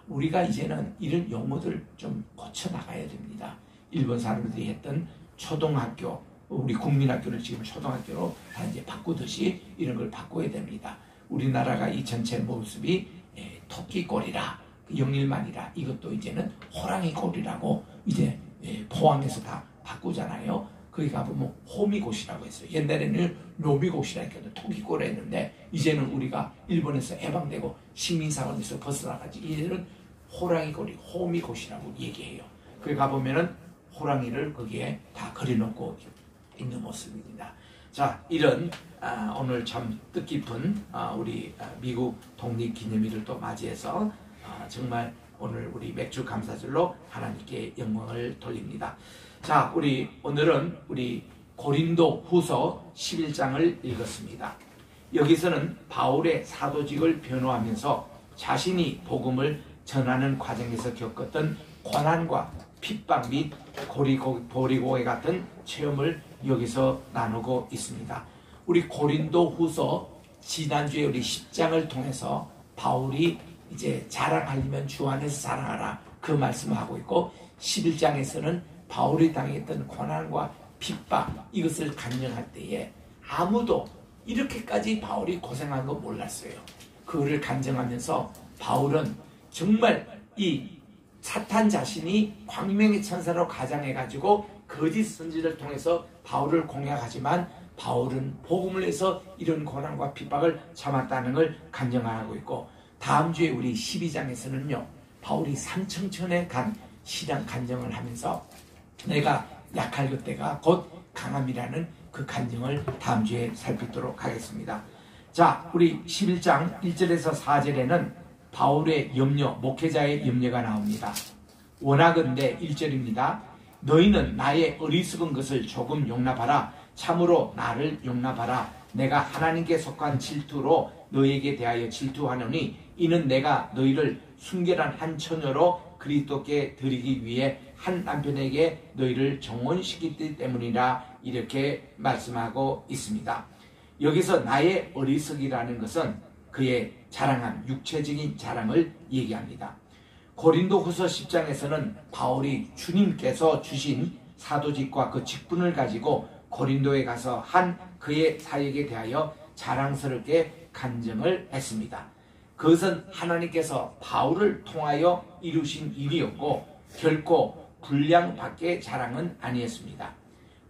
우리가 이제는 이런 용어들 좀 고쳐나가야 됩니다. 일본 사람들이 했던 초등학교, 우리 국민학교를 지금 초등학교로 다 이제 바꾸듯이 이런 걸 바꿔야 됩니다. 우리나라가 이 전체 모습이 토끼꼴이라, 영일만이라, 이것도 이제는 호랑이꼴이라고 이제 포항에서 다 바꾸잖아요. 거기 가보면 호미곶이라고 했어요. 옛날에는 묘미곶이라 했거든. 토끼꼴을 했는데 이제는 우리가 일본에서 해방되고 식민사원에서 벗어나가지 이제는 호랑이꼴이 호미곶이라고 얘기해요. 거기 가보면은 호랑이를 거기에 다 그려놓고 있는 모습입니다. 자, 이런 오늘 참 뜻깊은 우리 미국 독립기념일을 또 맞이해서 정말 오늘 우리 맥주 감사절로 하나님께 영광을 돌립니다. 자, 오늘은 우리 고린도 후서 11장을 읽었습니다. 여기서는 바울의 사도직을 변호하면서 자신이 복음을 전하는 과정에서 겪었던 고난과 핍박 및 보리고개 같은 체험을 여기서 나누고 있습니다. 우리 고린도 후서 지난주에 우리 10장을 통해서 바울이 이제 자랑하려면 주 안에서 자랑하라 그 말씀을 하고 있고 11장에서는 바울이 당했던 고난과 핍박 이것을 간증할 때에 아무도 이렇게까지 바울이 고생한 거 몰랐어요. 그거를 간증하면서 바울은 정말 이 사탄 자신이 광명의 천사로 가장해가지고 거짓 선지를 통해서 바울을 공략하지만 바울은 복음을 해서 이런 고난과 핍박을 참았다는 걸 간증하고 있고 다음 주에 우리 12장에서는요 바울이 삼청천에 간 신앙 간증을 하면서 내가 약할 그때가 곧 강함이라는 그 간증을 다음 주에 살피도록 하겠습니다. 자, 우리 11장 1절에서 4절에는 바울의 염려, 목회자의 염려가 나옵니다. 원하건대 1절입니다. 너희는 나의 어리석은 것을 조금 용납하라. 참으로 나를 용납하라. 내가 하나님께 속한 질투로 너희에게 대하여 질투하노니 이는 내가 너희를 순결한 한 처녀로 그리스도께 드리기 위해 한 남편에게 너희를 정혼시키기 때문이라 이렇게 말씀하고 있습니다. 여기서 나의 어리석이라는 것은 그의 자랑한 육체적인 자랑을 얘기합니다. 고린도 후서 10장에서는 바울이 주님께서 주신 사도직과 그 직분을 가지고 고린도에 가서 한 그의 사역에 대하여 자랑스럽게 간증을 했습니다. 그것은 하나님께서 바울을 통하여 이루신 일이었고 결코 불량 밖의 자랑은 아니었습니다.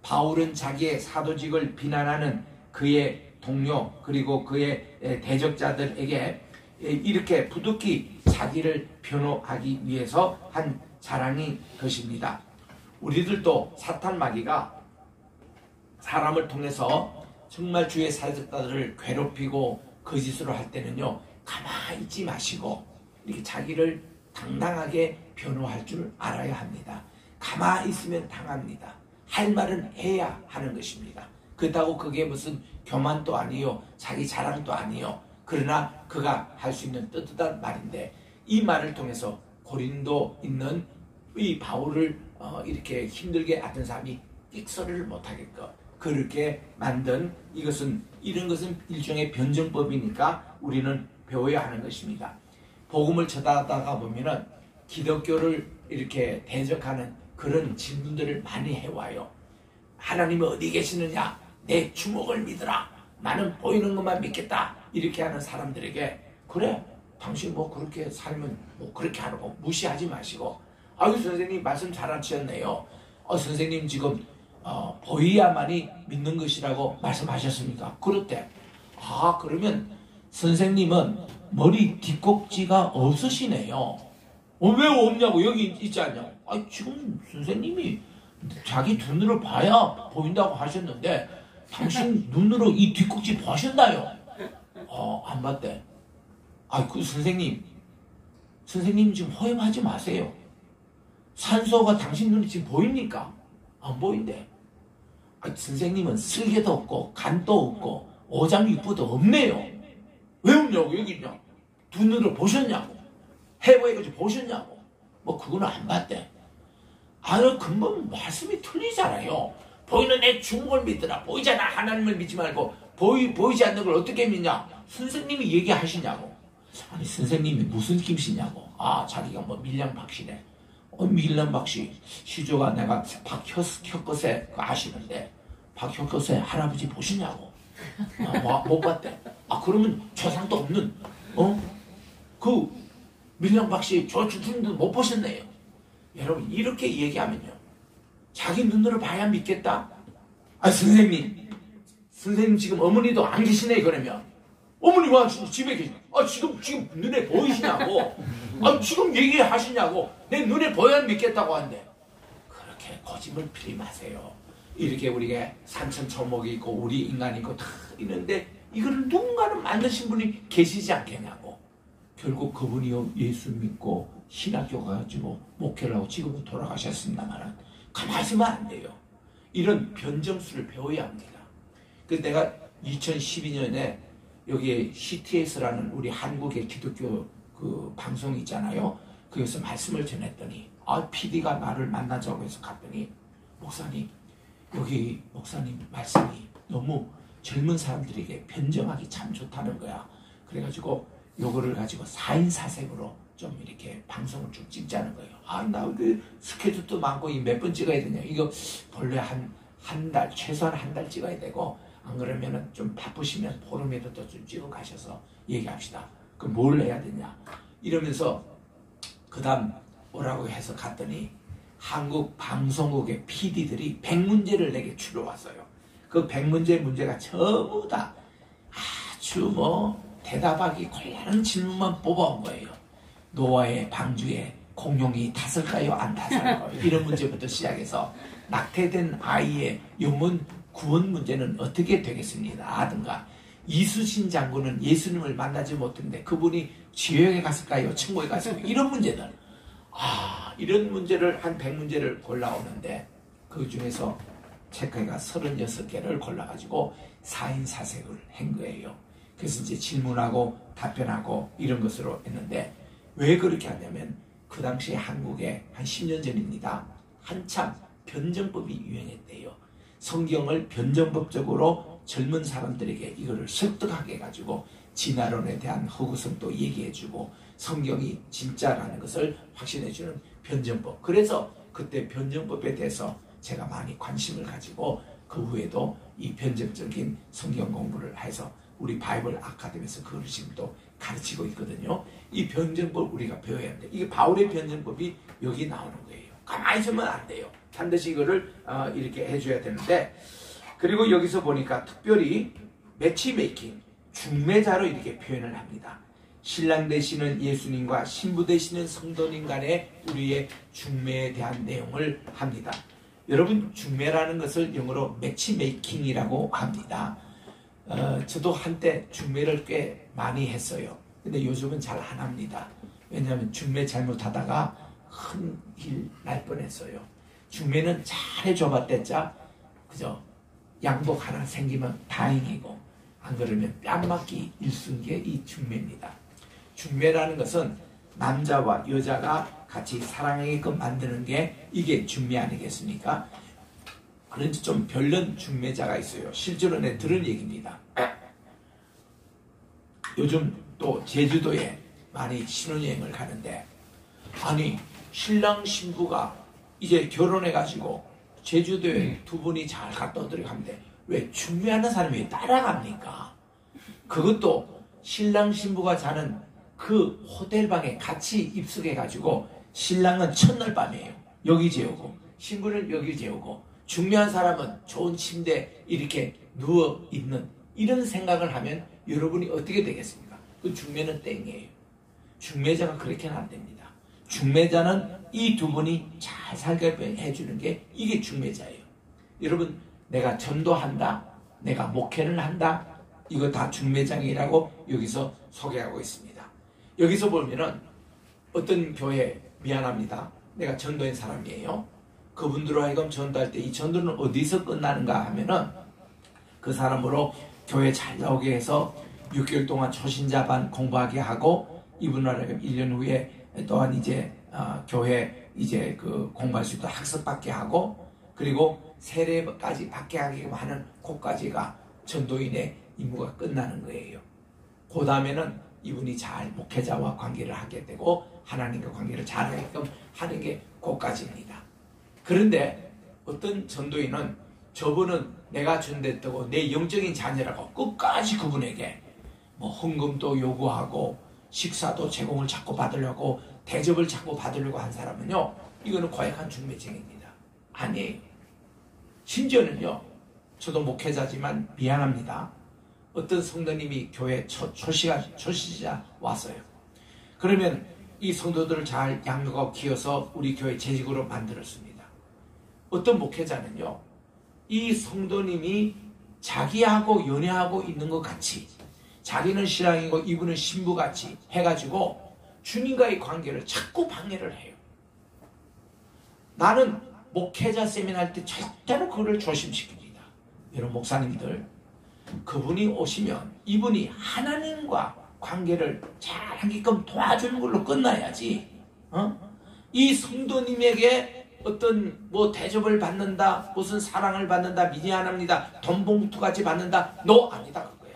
바울은 자기의 사도직을 비난하는 그의 동료 그리고 그의 대적자들에게 이렇게 부득이 자기를 변호하기 위해서 한 자랑인 것입니다. 우리들도 사탄 마귀가 사람을 통해서 정말 주의 사역자들을 괴롭히고 거짓으로 할 때는요 가만히 있지 마시고 이렇게 자기를 당당하게 변호할 줄 알아야 합니다. 가만히 있으면 당합니다. 할 말은 해야 하는 것입니다. 그렇다고 그게 무슨 교만도 아니요 자기 자랑도 아니요 그러나 그가 할 수 있는 떳떳한 말인데 이 말을 통해서 고린도 있는 이 바울을 이렇게 힘들게 하던 사람이 끽소리를 못하게끔 그렇게 만든 이런 것은 일종의 변증법이니까 우리는 배워야 하는 것입니다. 복음을 전하다가 보면은 기독교를 이렇게 대적하는 그런 질문들을 많이 해와요. 하나님이 어디 계시느냐? 내 주먹을 믿으라. 나는 보이는 것만 믿겠다. 이렇게 하는 사람들에게 그래 당신 뭐 그렇게 살면 뭐 그렇게 하는 거 무시하지 마시고 아유 선생님 말씀 잘 안 치셨네요. 선생님 지금 보여야만이 믿는 것이라고 말씀하셨습니까? 그렇대. 그러면 선생님은 머리 뒷꼭지가 없으시네요. 왜 없냐고, 여기 있지 않냐고. 아니, 지금 선생님이 자기 눈으로 봐야 보인다고 하셨는데, 당신 눈으로 이 뒷꼭지 보셨나요? 안 봤대. 그 선생님 지금 허염하지 마세요. 산소가 당신 눈에 지금 보입니까? 안 보인대. 선생님은 쓸개도 없고 간도 없고 오장육부도 없네요. 왜 없냐고, 여기 있냐? 눈으로 보셨냐고. 해보해가지고 보셨냐고. 뭐 그거는 안 봤대. 근본 말씀이 틀리잖아요. 보이는 애 죽은 걸 믿더라. 보이잖아. 하나님을 믿지 말고 보이지 않는 걸 어떻게 믿냐? 선생님이 얘기하시냐고. 아니, 선생님이 무슨 김씨냐고. 자기가 뭐 밀양박씨네. 밀양박씨 시조가 내가 박혁거세 아시는데 박혁거세 할아버지 보시냐고. 못 봤대. 그러면 조상도 없는 그 밀양박씨 저 주님도 못 보셨네요. 여러분, 이렇게 얘기하면요, 자기 눈으로 봐야 믿겠다? 선생님 지금 어머니도 안 계시네. 그러면 어머니 와 집에 계시. 지금 눈에 보이시냐고. 지금 얘기하시냐고. 내 눈에 보여야 믿겠다고 하는데, 그렇게 거짓말 피리 마세요. 이렇게 우리가 산천초목이 있고 우리 인간이 있고 다 있는데, 이걸 누군가는 만드신 분이 계시지 않겠냐고. 결국 그분이요, 예수 믿고 신학교 가가지고 목회를 하고 지금은 돌아가셨습니다만 가만히 있으면 안 돼요. 이런 변정수를 배워야 합니다. 그래서 내가 2012년에 여기 CTS라는 우리 한국의 기독교 그 방송이 있잖아요. 거기서 말씀을 전했더니 PD가 나를 만나자고 해서 갔더니, 목사님, 여기 목사님 말씀이 너무 젊은 사람들에게 변정하기 참 좋다는 거야. 그래가지고 요거를 가지고 4인 4색으로 좀 이렇게 방송을 좀 찍자는 거예요. 나 그 스케줄도 많고 이 몇 번 찍어야 되냐. 이거 본래 한 달, 최소한 한 달 찍어야 되고, 안 그러면은 좀 바쁘시면 보름에도 좀 찍어 가셔서 얘기합시다. 그럼 뭘 해야 되냐. 이러면서 그 다음 오라고 해서 갔더니 한국 방송국의 PD들이 100문제를 내게 추려왔어요. 그 100문제 문제가 전부 다 아주 대답하기 곤란한 질문만 뽑아온 거예요. 노아의 방주에 공룡이 탔을까요? 안 탔을까요? 이런 문제부터 시작해서 낙태된 아이의 영혼 구원 문제는 어떻게 되겠습니다? 하든가, 이수신 장군은 예수님을 만나지 못했는데 그분이 지옥에 갔을까요? 천국에 갔을까요? 이런 문제들. 이런 문제를 한 100문제를 골라오는데, 그 중에서 체크가 36개를 골라가지고 4인 4색을 한 거예요. 그래서 이제 질문하고 답변하고 이런 것으로 했는데, 왜 그렇게 하냐면 그 당시 한국에 한 10년 전입니다. 한참 변정법이 유행했대요. 성경을 변정법적으로 젊은 사람들에게 이거를 설득하게 해가지고 진화론에 대한 허구성도 얘기해주고 성경이 진짜라는 것을 확신해주는 변정법. 그래서 그때 변정법에 대해서 제가 많이 관심을 가지고 그 후에도 이 변정적인 성경 공부를 해서 우리 바이블 아카데미에서 그걸 지금 또 가르치고 있거든요. 이 변정법 우리가 배워야 합니다. 이게 바울의 변정법이 여기 나오는 거예요. 가만히 있으면 안 돼요. 반드시 이거를 이렇게 해줘야 되는데, 그리고 여기서 보니까 특별히 매치메이킹, 중매자로 이렇게 표현을 합니다. 신랑 되시는 예수님과 신부 되시는 성도님 간의 우리의 중매에 대한 내용을 합니다. 여러분, 중매라는 것을 영어로 매치메이킹이라고 합니다. 저도 한때 중매를 꽤 많이 했어요. 근데 요즘은 잘 안 합니다. 왜냐하면 중매 잘못하다가 큰 일 날 뻔했어요. 중매는 잘 해줘봤댔자 그죠? 양복 하나 생기면 다행이고, 안 그러면 뺨 맞기 일순 게 이 중매입니다. 중매라는 것은 남자와 여자가 같이 사랑하게끔 만드는 게 이게 중매 아니겠습니까? 그런지 좀 별난 중매자가 있어요. 실제로 내 들은 얘기입니다. 요즘 또 제주도에 많이 신혼여행을 가는데, 아니 신랑 신부가 이제 결혼해가지고 제주도에 두 분이 잘 갔다 오도록 하는데 왜 중매하는 사람이 왜 따라갑니까? 그것도 신랑 신부가 자는 그 호텔방에 같이 입숙해가지고 신랑은 첫날 밤이에요. 여기 재우고 신부는 여기 재우고, 중매한 사람은 좋은 침대에 이렇게 누워있는 이런 생각을 하면 여러분이 어떻게 되겠습니까? 그 중매는 땡이에요. 중매자가 그렇게는 안 됩니다. 중매자는 이 두 분이 잘 살게 해주는 게 이게 중매자예요. 여러분, 내가 전도한다, 내가 목회를 한다, 이거 다 중매장이라고 여기서 소개하고 있습니다. 여기서 보면은 어떤 교회, 미안합니다, 내가 전도인 사람이에요. 그분들로 하여금 전도할 때 이 전도는 어디서 끝나는가 하면은 그 사람으로 교회 잘 나오게 해서 6개월 동안 초신자반 공부하게 하고 이분으로 하여금 1년 후에 또한 이제 교회 이제 그 공부할 수 있도록 학습받게 하고 그리고 세례까지 받게 하게끔 하는 곳까지가 전도인의 임무가 끝나는 거예요. 그 다음에는 이분이 잘 목회자와 관계를 하게 되고 하나님과 관계를 잘 하게끔 하는 게 그까지입니다. 그런데 어떤 전도인은 저분은 내가 전도했다고 내 영적인 자녀라고 끝까지 그분에게 뭐 헌금도 요구하고 식사도 제공을 자꾸 받으려고 대접을 자꾸 받으려고 한 사람은요, 이거는 고약한 중매쟁입니다. 아니에요. 심지어는요, 저도 목회자지만 미안합니다. 어떤 성도님이 교회 초시자 왔어요. 그러면 이 성도들을 잘 양육하고 키워서 우리 교회 재직으로 만들었습니다. 어떤 목회자는요, 이 성도님이 자기하고 연애하고 있는 것 같이, 자기는 신랑이고 이분은 신부같이 해가지고 주님과의 관계를 자꾸 방해를 해요. 나는 목회자 세미나 할 때 절대로 그걸 조심시킵니다. 여러분 목사님들, 그분이 오시면 이분이 하나님과 관계를 잘 하게끔 도와주는 걸로 끝나야지, 이 성도님에게 어떤 뭐 대접을 받는다, 무슨 사랑을 받는다, 미안합니다, 돈 봉투같이 받는다, 너 아니다 그거야.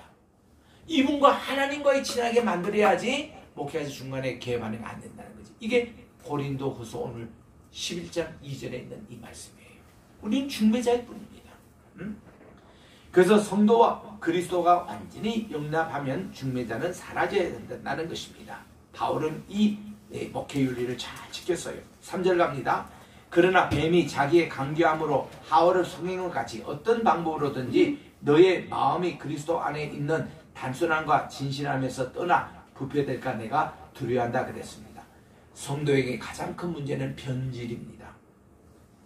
이분과 하나님과의 친하게 만들어야지 목회자 중간에 개입하는 게 안 된다는 거지. 이게 고린도후서 오늘 11장 2절에 있는 이 말씀이에요. 우리는 중매자일 뿐입니다. 그래서 성도와 그리스도가 완전히 용납하면 중매자는 사라져야 된다는 것입니다. 바울은 이 목회 윤리를 잘 지켰어요. 3절 갑니다. 그러나 뱀이 자기의 강교함으로 하와를 속인 것 같이 어떤 방법으로든지 너의 마음이 그리스도 안에 있는 단순함과 진실함에서 떠나 부패될까 내가 두려워한다 그랬습니다. 성도에게 가장 큰 문제는 변질입니다.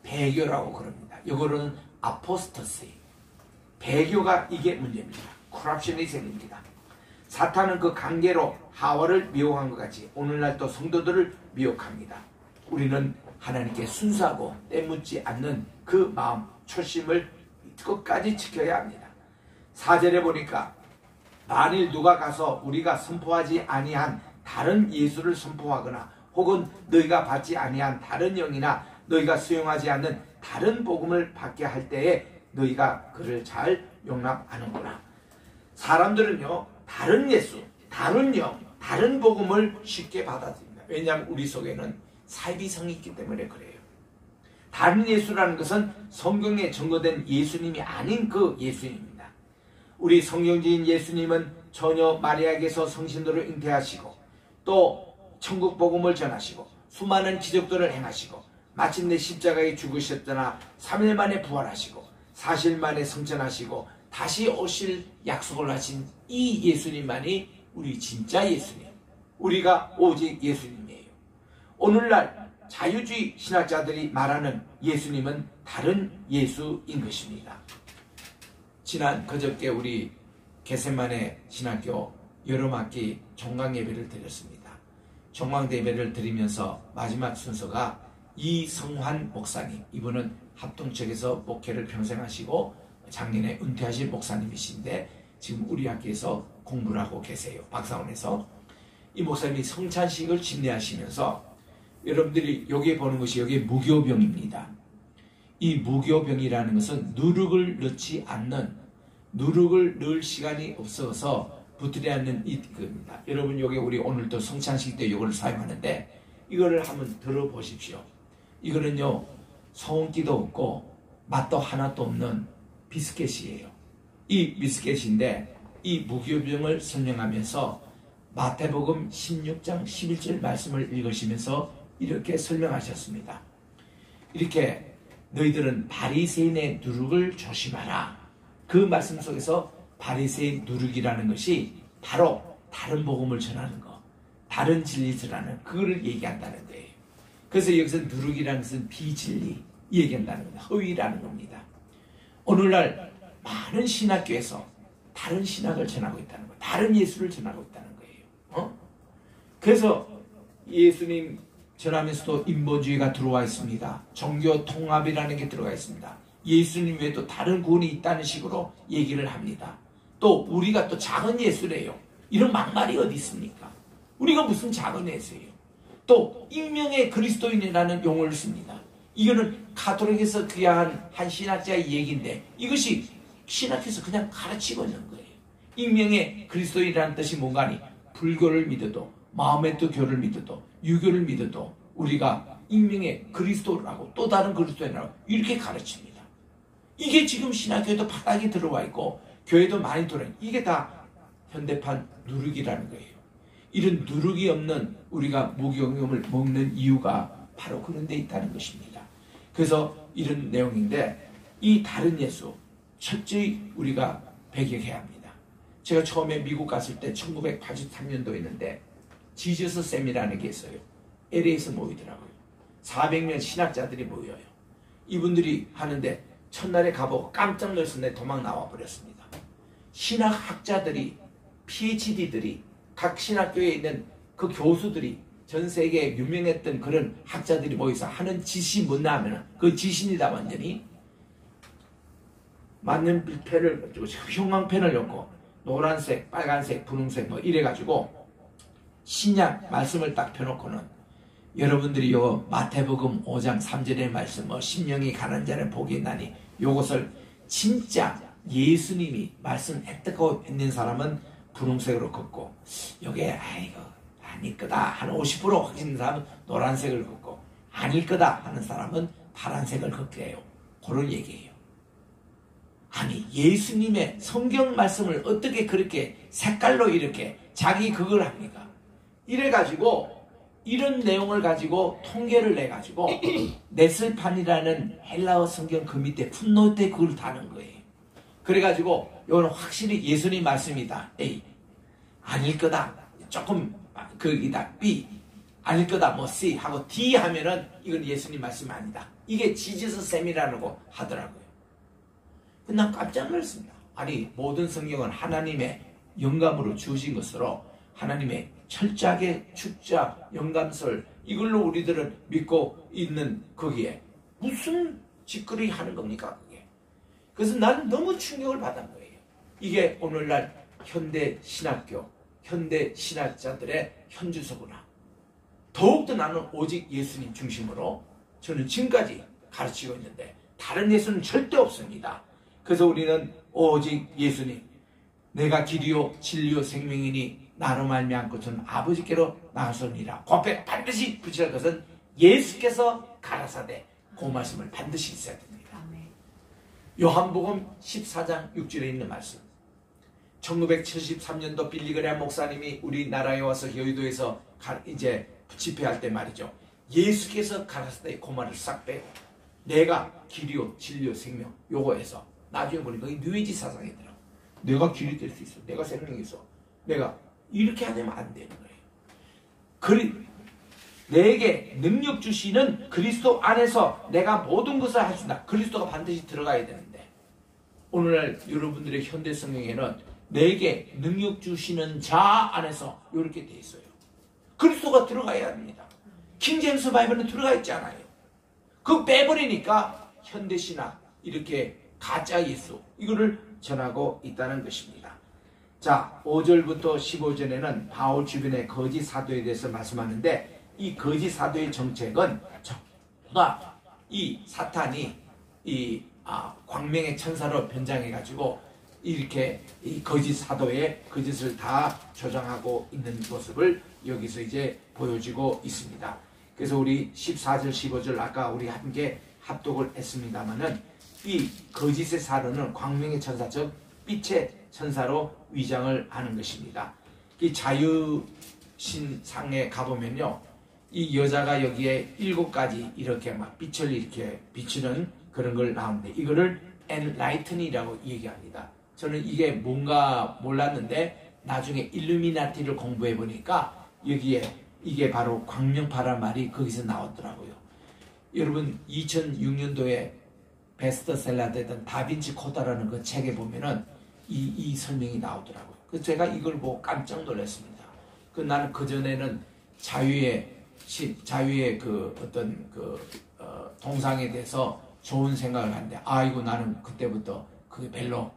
배교라고 그럽니다. 이거는 아포스터시, 배교가 이게 문제입니다. 커럽션이 생깁니다. 사탄은 그 관계로 하와를 미혹한 것 같이 오늘날도 성도들을 미혹합니다. 우리는 하나님께 순수하고 때묻지 않는 그 마음, 초심을 끝까지 지켜야 합니다. 4절에 보니까 만일 누가 가서 우리가 선포하지 아니한 다른 예수를 선포하거나 혹은 너희가 받지 아니한 다른 영이나 너희가 수용하지 않는 다른 복음을 받게 할 때에 너희가 그를 잘 용납하는구나. 사람들은요, 다른 예수, 다른 영, 다른 복음을 쉽게 받아들입니다. 왜냐하면 우리 속에는 사이비성이 있기 때문에 그래요. 다른 예수라는 것은 성경에 증거된 예수님이 아닌 그 예수님입니다. 우리 성경지인 예수님은 처녀 마리아에게서 성신도를 잉태하시고 또 천국 복음을 전하시고 수많은 기적들을 행하시고 마침내 십자가에 죽으셨으나 3일 만에 부활하시고 4일 만에 성천하시고 다시 오실 약속을 하신 이 예수님만이 우리 진짜 예수님, 우리가 오직 예수님이에요. 오늘날 자유주의 신학자들이 말하는 예수님은 다른 예수인 것입니다. 지난 그저께 우리 겟세마네 신학교 여름학기 종강 예배를 드렸습니다. 종강 예배를 드리면서 마지막 순서가 이성환 목사님, 이분은 합동측에서 목회를 평생 하시고 작년에 은퇴하신 목사님이신데 지금 우리 학교에서 공부를 하고 계세요. 박사원에서. 이 목사님이 성찬식을 집례하시면서 여러분들이 여기에 보는 것이 여기에 무교병입니다. 이 무교병이라는 것은 누룩을 넣지 않는, 누룩을 넣을 시간이 없어서 붙들지 않는 겁니다. 여러분 여기 우리 오늘도 성찬식 때 이걸 사용하는데 이거를 한번 들어보십시오. 이거는요 소음기도 없고 맛도 하나도 없는 비스켓이에요. 이 비스켓인데 이 무교병을 설명하면서 마태복음 16장 11절 말씀을 읽으시면서 이렇게 설명하셨습니다. 이렇게 너희들은 바리새인의 누룩을 조심하라. 그 말씀 속에서 바리새인 누룩이라는 것이 바로 다른 복음을 전하는 것, 다른 진리를 하는 그거를 얘기한다는 거예요. 그래서 여기서 누룩이라는 것은 비진리 얘기한다는 겁니다. 허위라는 겁니다. 오늘날 많은 신학교에서 다른 신학을 전하고 있다는 거예요. 다른 예수를 전하고 있다는 거예요. 그래서 예수님 전하면서도 인본주의가 들어와 있습니다. 종교 통합이라는 게 들어가 있습니다. 예수님 외에도 다른 구원이 있다는 식으로 얘기를 합니다. 또 우리가 또 작은 예수래요. 이런 막말이 어디 있습니까? 우리가 무슨 작은 예수예요. 또 익명의 그리스도인이라는 용어를 씁니다. 이거는 가톨릭에서 귀한 한 신학자의 얘기인데 이것이 신학에서 그냥 가르치고 있는 거예요. 익명의 그리스도인이라는 뜻이 뭔가 하니 불교를 믿어도 마호메트 교를 믿어도 유교를 믿어도 우리가 익명의 그리스도라고 또 다른 그리스도인이라고 이렇게 가르칩니다. 이게 지금 신학교에도 바닥이 들어와 있고 교회도 많이 들어와 있고 이게 다 현대판 누룩이라는 거예요. 이런 누룩이 없는 우리가 무교금을 먹는 이유가 바로 그런 데 있다는 것입니다. 그래서 이런 내용인데 이 다른 예수 철저히 우리가 배격해야 합니다. 제가 처음에 미국 갔을 때 1983년도였는데 지저스 쌤이라는 게 있어요. LA에서 모이더라고요. 400명 신학자들이 모여요. 이분들이 하는데 첫날에 가보고 깜짝 놀라서 내 도망 나와 버렸습니다. 신학학자들이 PhD들이 각 신학교에 있는 그 교수들이 전 세계에 유명했던 그런 학자들이 모여서 하는 짓이 뭐냐 하면 그 지신이다 완전히 맞는 펜을 가지고 형광펜을 넣고 노란색, 빨간색, 분홍색 뭐 이래가지고 신약 말씀을 딱 펴놓고는 여러분들이 요 마태복음 5장 3절의 말씀 뭐 심령이 가난 자는 복이 있나니 요것을 진짜 예수님이 말씀했다고 있는 사람은 분홍색으로 긋고 요게 아이고 아닐 거다 하는 50% 확신인 사람은 노란색을 긋고 아닐 거다 하는 사람은 파란색을 긋게 해요. 그런 얘기예요. 아니 예수님의 성경 말씀을 어떻게 그렇게 색깔로 이렇게 자기 그걸 합니까? 이래가지고 이런 내용을 가지고 통계를 내가지고 네슬판이라는 헬라어 성경 그 밑에 풋노트에 그걸 다는 거예요. 그래가지고 이거는 확실히 예수님 말씀이다. A 아닐 거다. 조금 그이다. B 아닐 거다. 뭐 C 하고 D 하면은 이건 예수님 말씀 아니다. 이게 지지스 쌤이라는 거 하더라고요. 난 깜짝 놀랐습니다. 아니 모든 성경은 하나님의 영감으로 주신 것으로 하나님의 철저하게 축자, 영감설 이걸로 우리들은 믿고 있는 거기에 무슨 짓거리 하는 겁니까 그게. 그래서 나는 너무 충격을 받은 거예요. 이게 오늘날 현대 신학교, 현대 신학자들의 현주소구나. 더욱더 나는 오직 예수님 중심으로 저는 지금까지 가르치고 있는데 다른 예수는 절대 없습니다. 그래서 우리는 오직 예수님 내가 길이요 진리요 생명이니 나로 말미암고 저는 아버지께로 나가서니라. 곱게 반드시 붙일 것은 예수께서 가라사대 그 말씀을 반드시 있어야 됩니다. 요한복음 14장 6절에 있는 말씀 1973년도 빌리그레암 목사님이 우리나라에 와서 여의도에서 이제 집회할 때 말이죠. 예수께서 가라사대 그 말을 싹 빼고 내가 길이요 진리요 생명 요거에서 나중에 보니까 이 뉴에이지 사상이더라고. 내가 길이 될 수 있어. 내가 생명이 있어. 내가 이렇게 하면 안 되는 거예요. 내게 능력 주시는 그리스도 안에서 내가 모든 것을 할 수 있다. 그리스도가 반드시 들어가야 되는데 오늘날 여러분들의 현대 성경에는 내게 능력 주시는 자 안에서 이렇게 돼 있어요. 그리스도가 들어가야 합니다. 킹제임스 바이블은 들어가 있지 않아요. 그거 빼버리니까 현대신학 이렇게 가짜 예수 이거를 전하고 있다는 것입니다. 자 5절부터 15절에는 바울 주변의 거짓 사도에 대해서 말씀하는데 이 거짓 사도의 정책은 전부가 이 사탄이 광명의 천사로 변장해 가지고 이렇게 이 거짓 사도의 거짓을 다 조장하고 있는 모습을 여기서 이제 보여주고 있습니다. 그래서 우리 14절 15절 아까 우리 함께 합독을 했습니다마는 이 거짓의 사도는 광명의 천사 즉 빛의 천사로 위장을 하는 것입니다. 이 자유신상에 가보면요. 이 여자가 여기에 7가지 이렇게 막 빛을 이렇게 비추는 그런 걸 나오는데 이거를 엔라이튼이라고 얘기합니다. 저는 이게 뭔가 몰랐는데 나중에 일루미나티를 공부해 보니까 여기에 이게 바로 광명파란 말이 거기서 나왔더라고요. 여러분 2006년도에 베스트셀러 됐던 다빈치 코드라는 그 책에 보면은 이 설명이 나오더라고요. 그래서 제가 이걸 보고 깜짝 놀랐습니다. 나는 그전에는 자유의 그 어떤 동상에 대해서 좋은 생각을 하는데, 아이고 나는 그때부터 그게 별로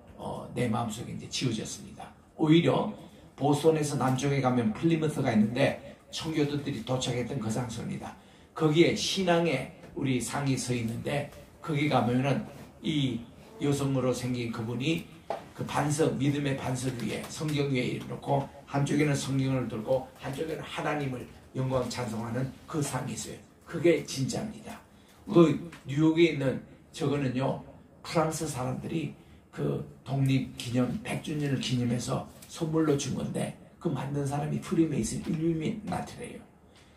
내 마음속에 이제 지워졌습니다. 오히려 보스턴에서 남쪽에 가면 플리머스가 있는데 청교도들이 도착했던 그 장소입니다. 거기에 신앙의 우리 상이 서 있는데, 거기 가면은 이 여성으로 생긴 그분이 그 반석, 믿음의 반석 위에 성경 위에 놓고 한쪽에는 성경을 들고 한쪽에는 하나님을 영광 찬송하는 그 상이 있어요. 그게 진짜입니다. 그 뉴욕에 있는 저거는요, 프랑스 사람들이 그 독립기념 100주년을 기념해서 선물로 준 건데, 그 만든 사람이 프리메이슨 일루미나티래요.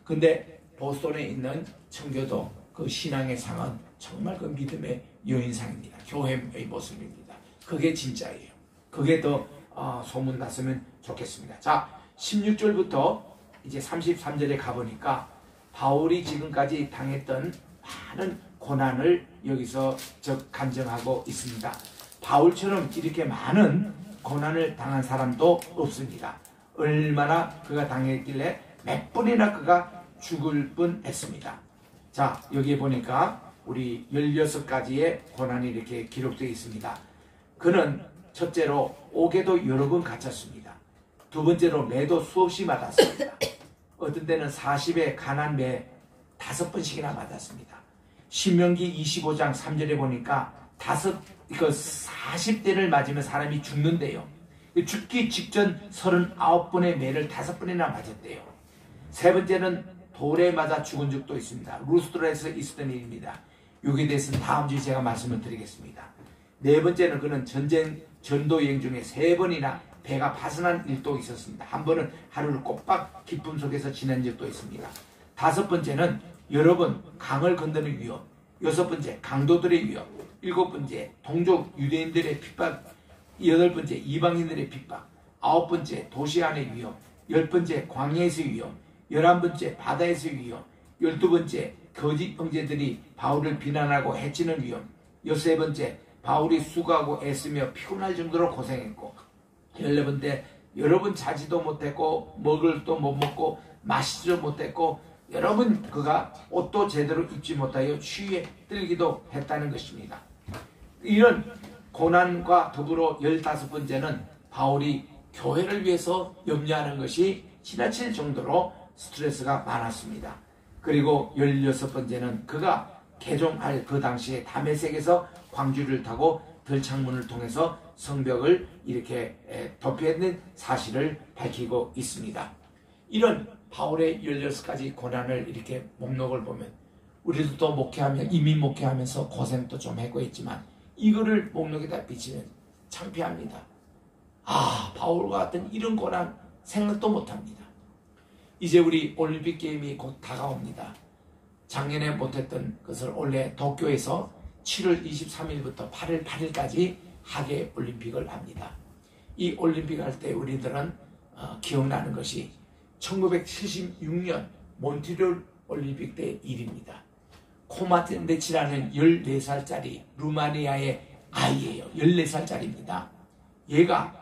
근데 보스턴에 있는 청교도 그 신앙의 상은 정말 그 믿음의 여인상입니다. 교회의 모습입니다. 그게 진짜예요. 그게 더 소문났으면 좋겠습니다. 자, 16절부터 이제 33절에 가보니까 바울이 지금까지 당했던 많은 고난을 여기서 간증하고 있습니다. 바울처럼 이렇게 많은 고난을 당한 사람도 없습니다. 얼마나 그가 당했길래 몇 번이나 그가 죽을 뻔했습니다. 자, 여기에 보니까 우리 16가지의 고난이 이렇게 기록되어 있습니다. 그는 첫째로 옥에도 여러 번 갇혔습니다. 두 번째로 매도 수없이 맞았습니다. 어떤 때는 40에 가난 매 5번씩이나 맞았습니다. 신명기 25장 3절에 보니까 40대를 맞으면 사람이 죽는데요. 죽기 직전 39번의 매를 5번이나 맞았대요. 세 번째는 돌에 맞아 죽은 적도 있습니다. 루스트라에서 있었던 일입니다. 여기에 대해서는 다음 주에 제가 말씀을 드리겠습니다. 네 번째는 그는 전도 여행 중에 3번이나 배가 파손한 일도 있었습니다. 한 번은 하루를 꼬박 기쁨 속에서 지낸 적도 있습니다. 다섯 번째는 여러 번 강을 건너는 위험, 여섯 번째 강도들의 위험, 일곱 번째 동족 유대인들의 핍박, 여덟 번째 이방인들의 핍박, 아홉 번째 도시 안의 위험, 열 번째 광야에서의 위험, 11번째 바다에서의 위험, 12번째 거짓 형제들이 바울을 비난하고 해치는 위험, 13번째 바울이 수고하고 애쓰며 피곤할 정도로 고생했고, 14번째 여러 번 자지도 못했고 먹을 것도 못 먹고 마시지도 못했고 여러 번 그가 옷도 제대로 입지 못하여 추위에 떨기도 했다는 것입니다. 이런 고난과 더불어 15번째는 바울이 교회를 위해서 염려하는 것이 지나칠 정도로 스트레스가 많았습니다. 그리고 16번째는 그가 개종할 그 당시에 다메섹에서 광주를 타고 들창문을 통해서 성벽을 이렇게 도피했는 사실을 밝히고 있습니다. 이런 바울의 16가지 고난을 이렇게 목록을 보면 우리도 또 목회하며 이미 목회하면서 고생도 좀 하고 있지만 이거를 목록에다 비치면 창피합니다. 바울과 같은 이런 고난 생각도 못합니다. 이제 우리 올림픽 게임이 곧 다가옵니다. 작년에 못했던 것을 올해 도쿄에서 7월 23일부터 8월 8일까지 하계 올림픽을 합니다. 이 올림픽 할 때 우리들은 기억나는 것이 1976년 몬트리올 올림픽 때 일입니다. 코마텐데치라는 14살짜리 루마니아의 아이예요. 14살짜리입니다. 얘가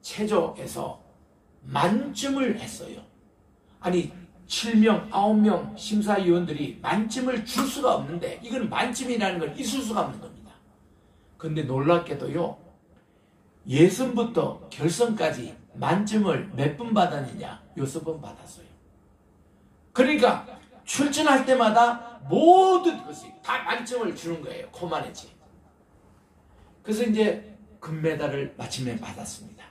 체조에서 만점을 했어요. 아니 7명, 9명 심사위원들이 만점을 줄 수가 없는데 이건 만점이라는 걸 있을 수가 없는 겁니다. 근데 놀랍게도요, 예선부터 결선까지 만점을 몇 번 받았느냐? 6번 받았어요. 그러니까 출전할 때마다 모든 것이 다 만점을 주는 거예요. 코마네치. 그래서 이제 금메달을 마침내 받았습니다.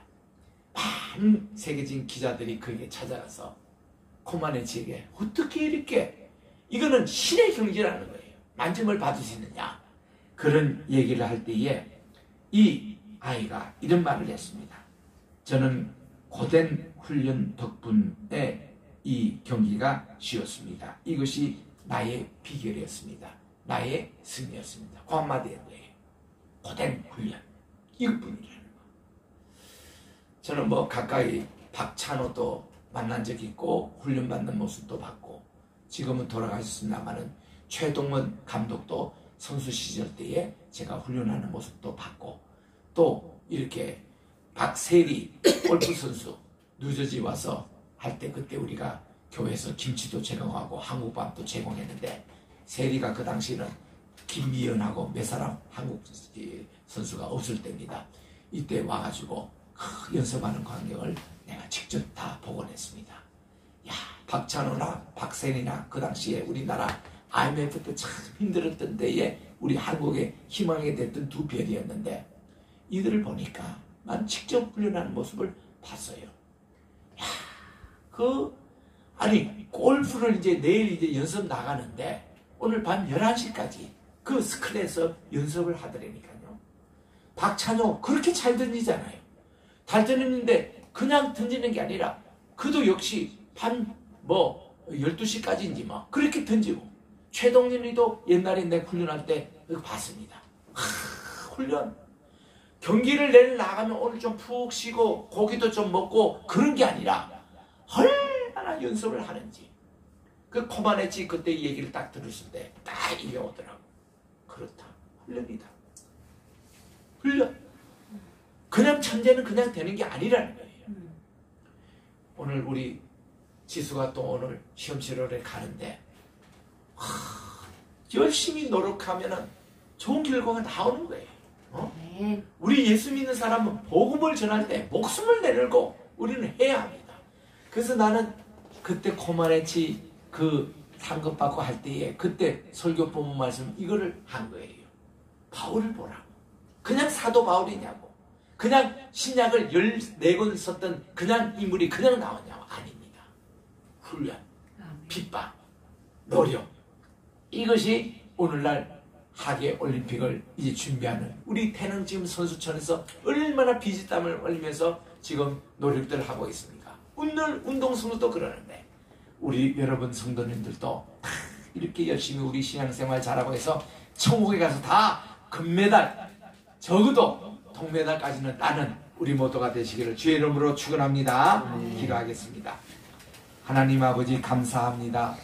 많은 세계적인 기자들이 그에게 찾아가서 코마네치에게 어떻게 이렇게, 이거는 신의 경지라는 거예요. 만점을 받을 수 있느냐? 그런 얘기를 할 때에 이 아이가 이런 말을 했습니다. 저는 고된 훈련 덕분에 이 경기가 쉬웠습니다. 이것이 나의 비결이었습니다. 나의 승리였습니다. 그 한마디의 거예요. 고된 훈련. 이것뿐이라는 거. 저는 가까이 박찬호도 만난 적이 있고 훈련받는 모습도 봤고, 지금은 돌아가셨습니다마는 최동원 감독도 선수 시절 때에 제가 훈련하는 모습도 봤고, 또 이렇게 박세리 골프 선수 뉴저지 와서 할 때 그때 우리가 교회에서 김치도 제공하고 한국밥도 제공했는데, 세리가 그 당시에는 김미연하고 몇 사람 한국 선수가 없을 때입니다. 이때 와가지고 연습하는 광경을 내가 직접 다 복원했습니다. 야, 박찬호나 박세리나 그 당시에 우리나라 IMF 때 참 힘들었던 때에 우리 한국의 희망이 됐던 두 별이었는데, 이들을 보니까 난 직접 훈련하는 모습을 봤어요. 야, 아니 골프를 이제 내일 이제 연습 나가는데 오늘 밤 11시까지 그 스크린에서 연습을 하더라니까요. 박찬호 그렇게 잘 던지잖아요. 잘 던지는데 그냥 던지는 게 아니라 그도 역시 밤 12시까지인지 뭐 그렇게 던지고, 최동윤이도 옛날에 내 훈련할 때 봤습니다. 훈련 경기를 내일 나가면 오늘 좀 푹 쉬고 고기도 좀 먹고 그런 게 아니라 얼마나 연습을 하는지, 그 코마네치 그때 얘기를 딱 들었을 때 딱 이게 오더라고. 그렇다, 훈련이다. 훈련. 그냥 천재는 그냥 되는 게 아니라는 거예요. 오늘 우리 지수가 또 오늘 시험 치료를 가는데 열심히 노력하면 좋은 결과가 나오는 거예요. 네. 우리 예수 믿는 사람은 복음을 전할 때 목숨을 내걸고 우리는 해야 합니다. 그래서 나는 그때 코마네치 그 상급 받고 할 때에 그때 설교 본문 말씀 이거를 한 거예요. 바울을 보라고. 그냥 사도 바울이냐고. 그냥 신약을 14권 썼던 그냥 인물이 그냥 나왔냐고. 아닙니다. 훈련, 핍박, 노력, 이것이 오늘날 하계 올림픽을 이제 준비하는 우리 태릉 지금 선수촌에서 얼마나 비지땀을 흘리면서 지금 노력들을 하고 있습니까? 오늘 운동선수도 그러는데 우리 여러분 성도님들도 이렇게 열심히 우리 신앙생활 잘하고 해서 천국에 가서 다 금메달, 적어도 동메달까지는 따는 우리 모두가 되시기를 주의 이름으로 축원합니다. 기도하겠습니다. 하나님 아버지 감사합니다.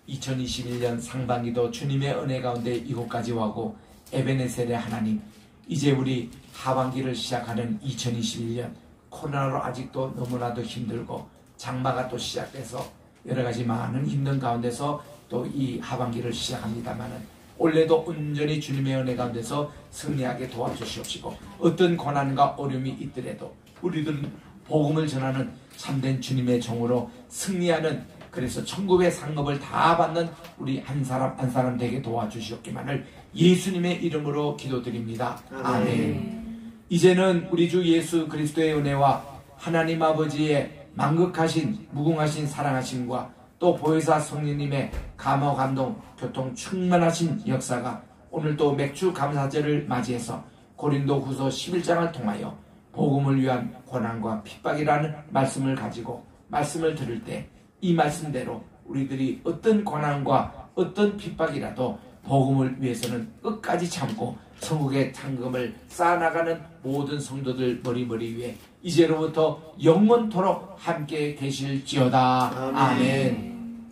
2021년 상반기도 주님의 은혜 가운데 이곳까지 와고 에베네셀의 하나님, 이제 우리 하반기를 시작하는 2021년 코로나로 아직도 너무나도 힘들고 장마가 또 시작돼서 여러가지 많은 힘든 가운데서 또 이 하반기를 시작합니다마는 올해도 온전히 주님의 은혜 가운데서 승리하게 도와주시옵시고, 어떤 고난과 어려움이 있더라도 우리들은 복음을 전하는 참된 주님의 종으로 승리하는, 그래서 천국의 상급을 다 받는 우리 한 사람 한 사람 되게 도와주시옵기만을 예수님의 이름으로 기도드립니다. 아멘. 이제는 우리 주 예수 그리스도의 은혜와 하나님 아버지의 만극하신 무궁하신 사랑하심과 또 보혜사 성령님의 감화 감동 교통 충만하신 역사가 오늘 또 맥주 감사절을 맞이해서 고린도후서 11장을 통하여 복음을 위한 고난과 핍박이라는 말씀을 가지고 말씀을 들을 때 이 말씀대로 우리들이 어떤 고난과 어떤 핍박이라도 복음을 위해서는 끝까지 참고 천국의 상금을 쌓아나가는 모든 성도들 머리머리 위에 이제로부터 영원토록 함께 계실지어다. 아멘.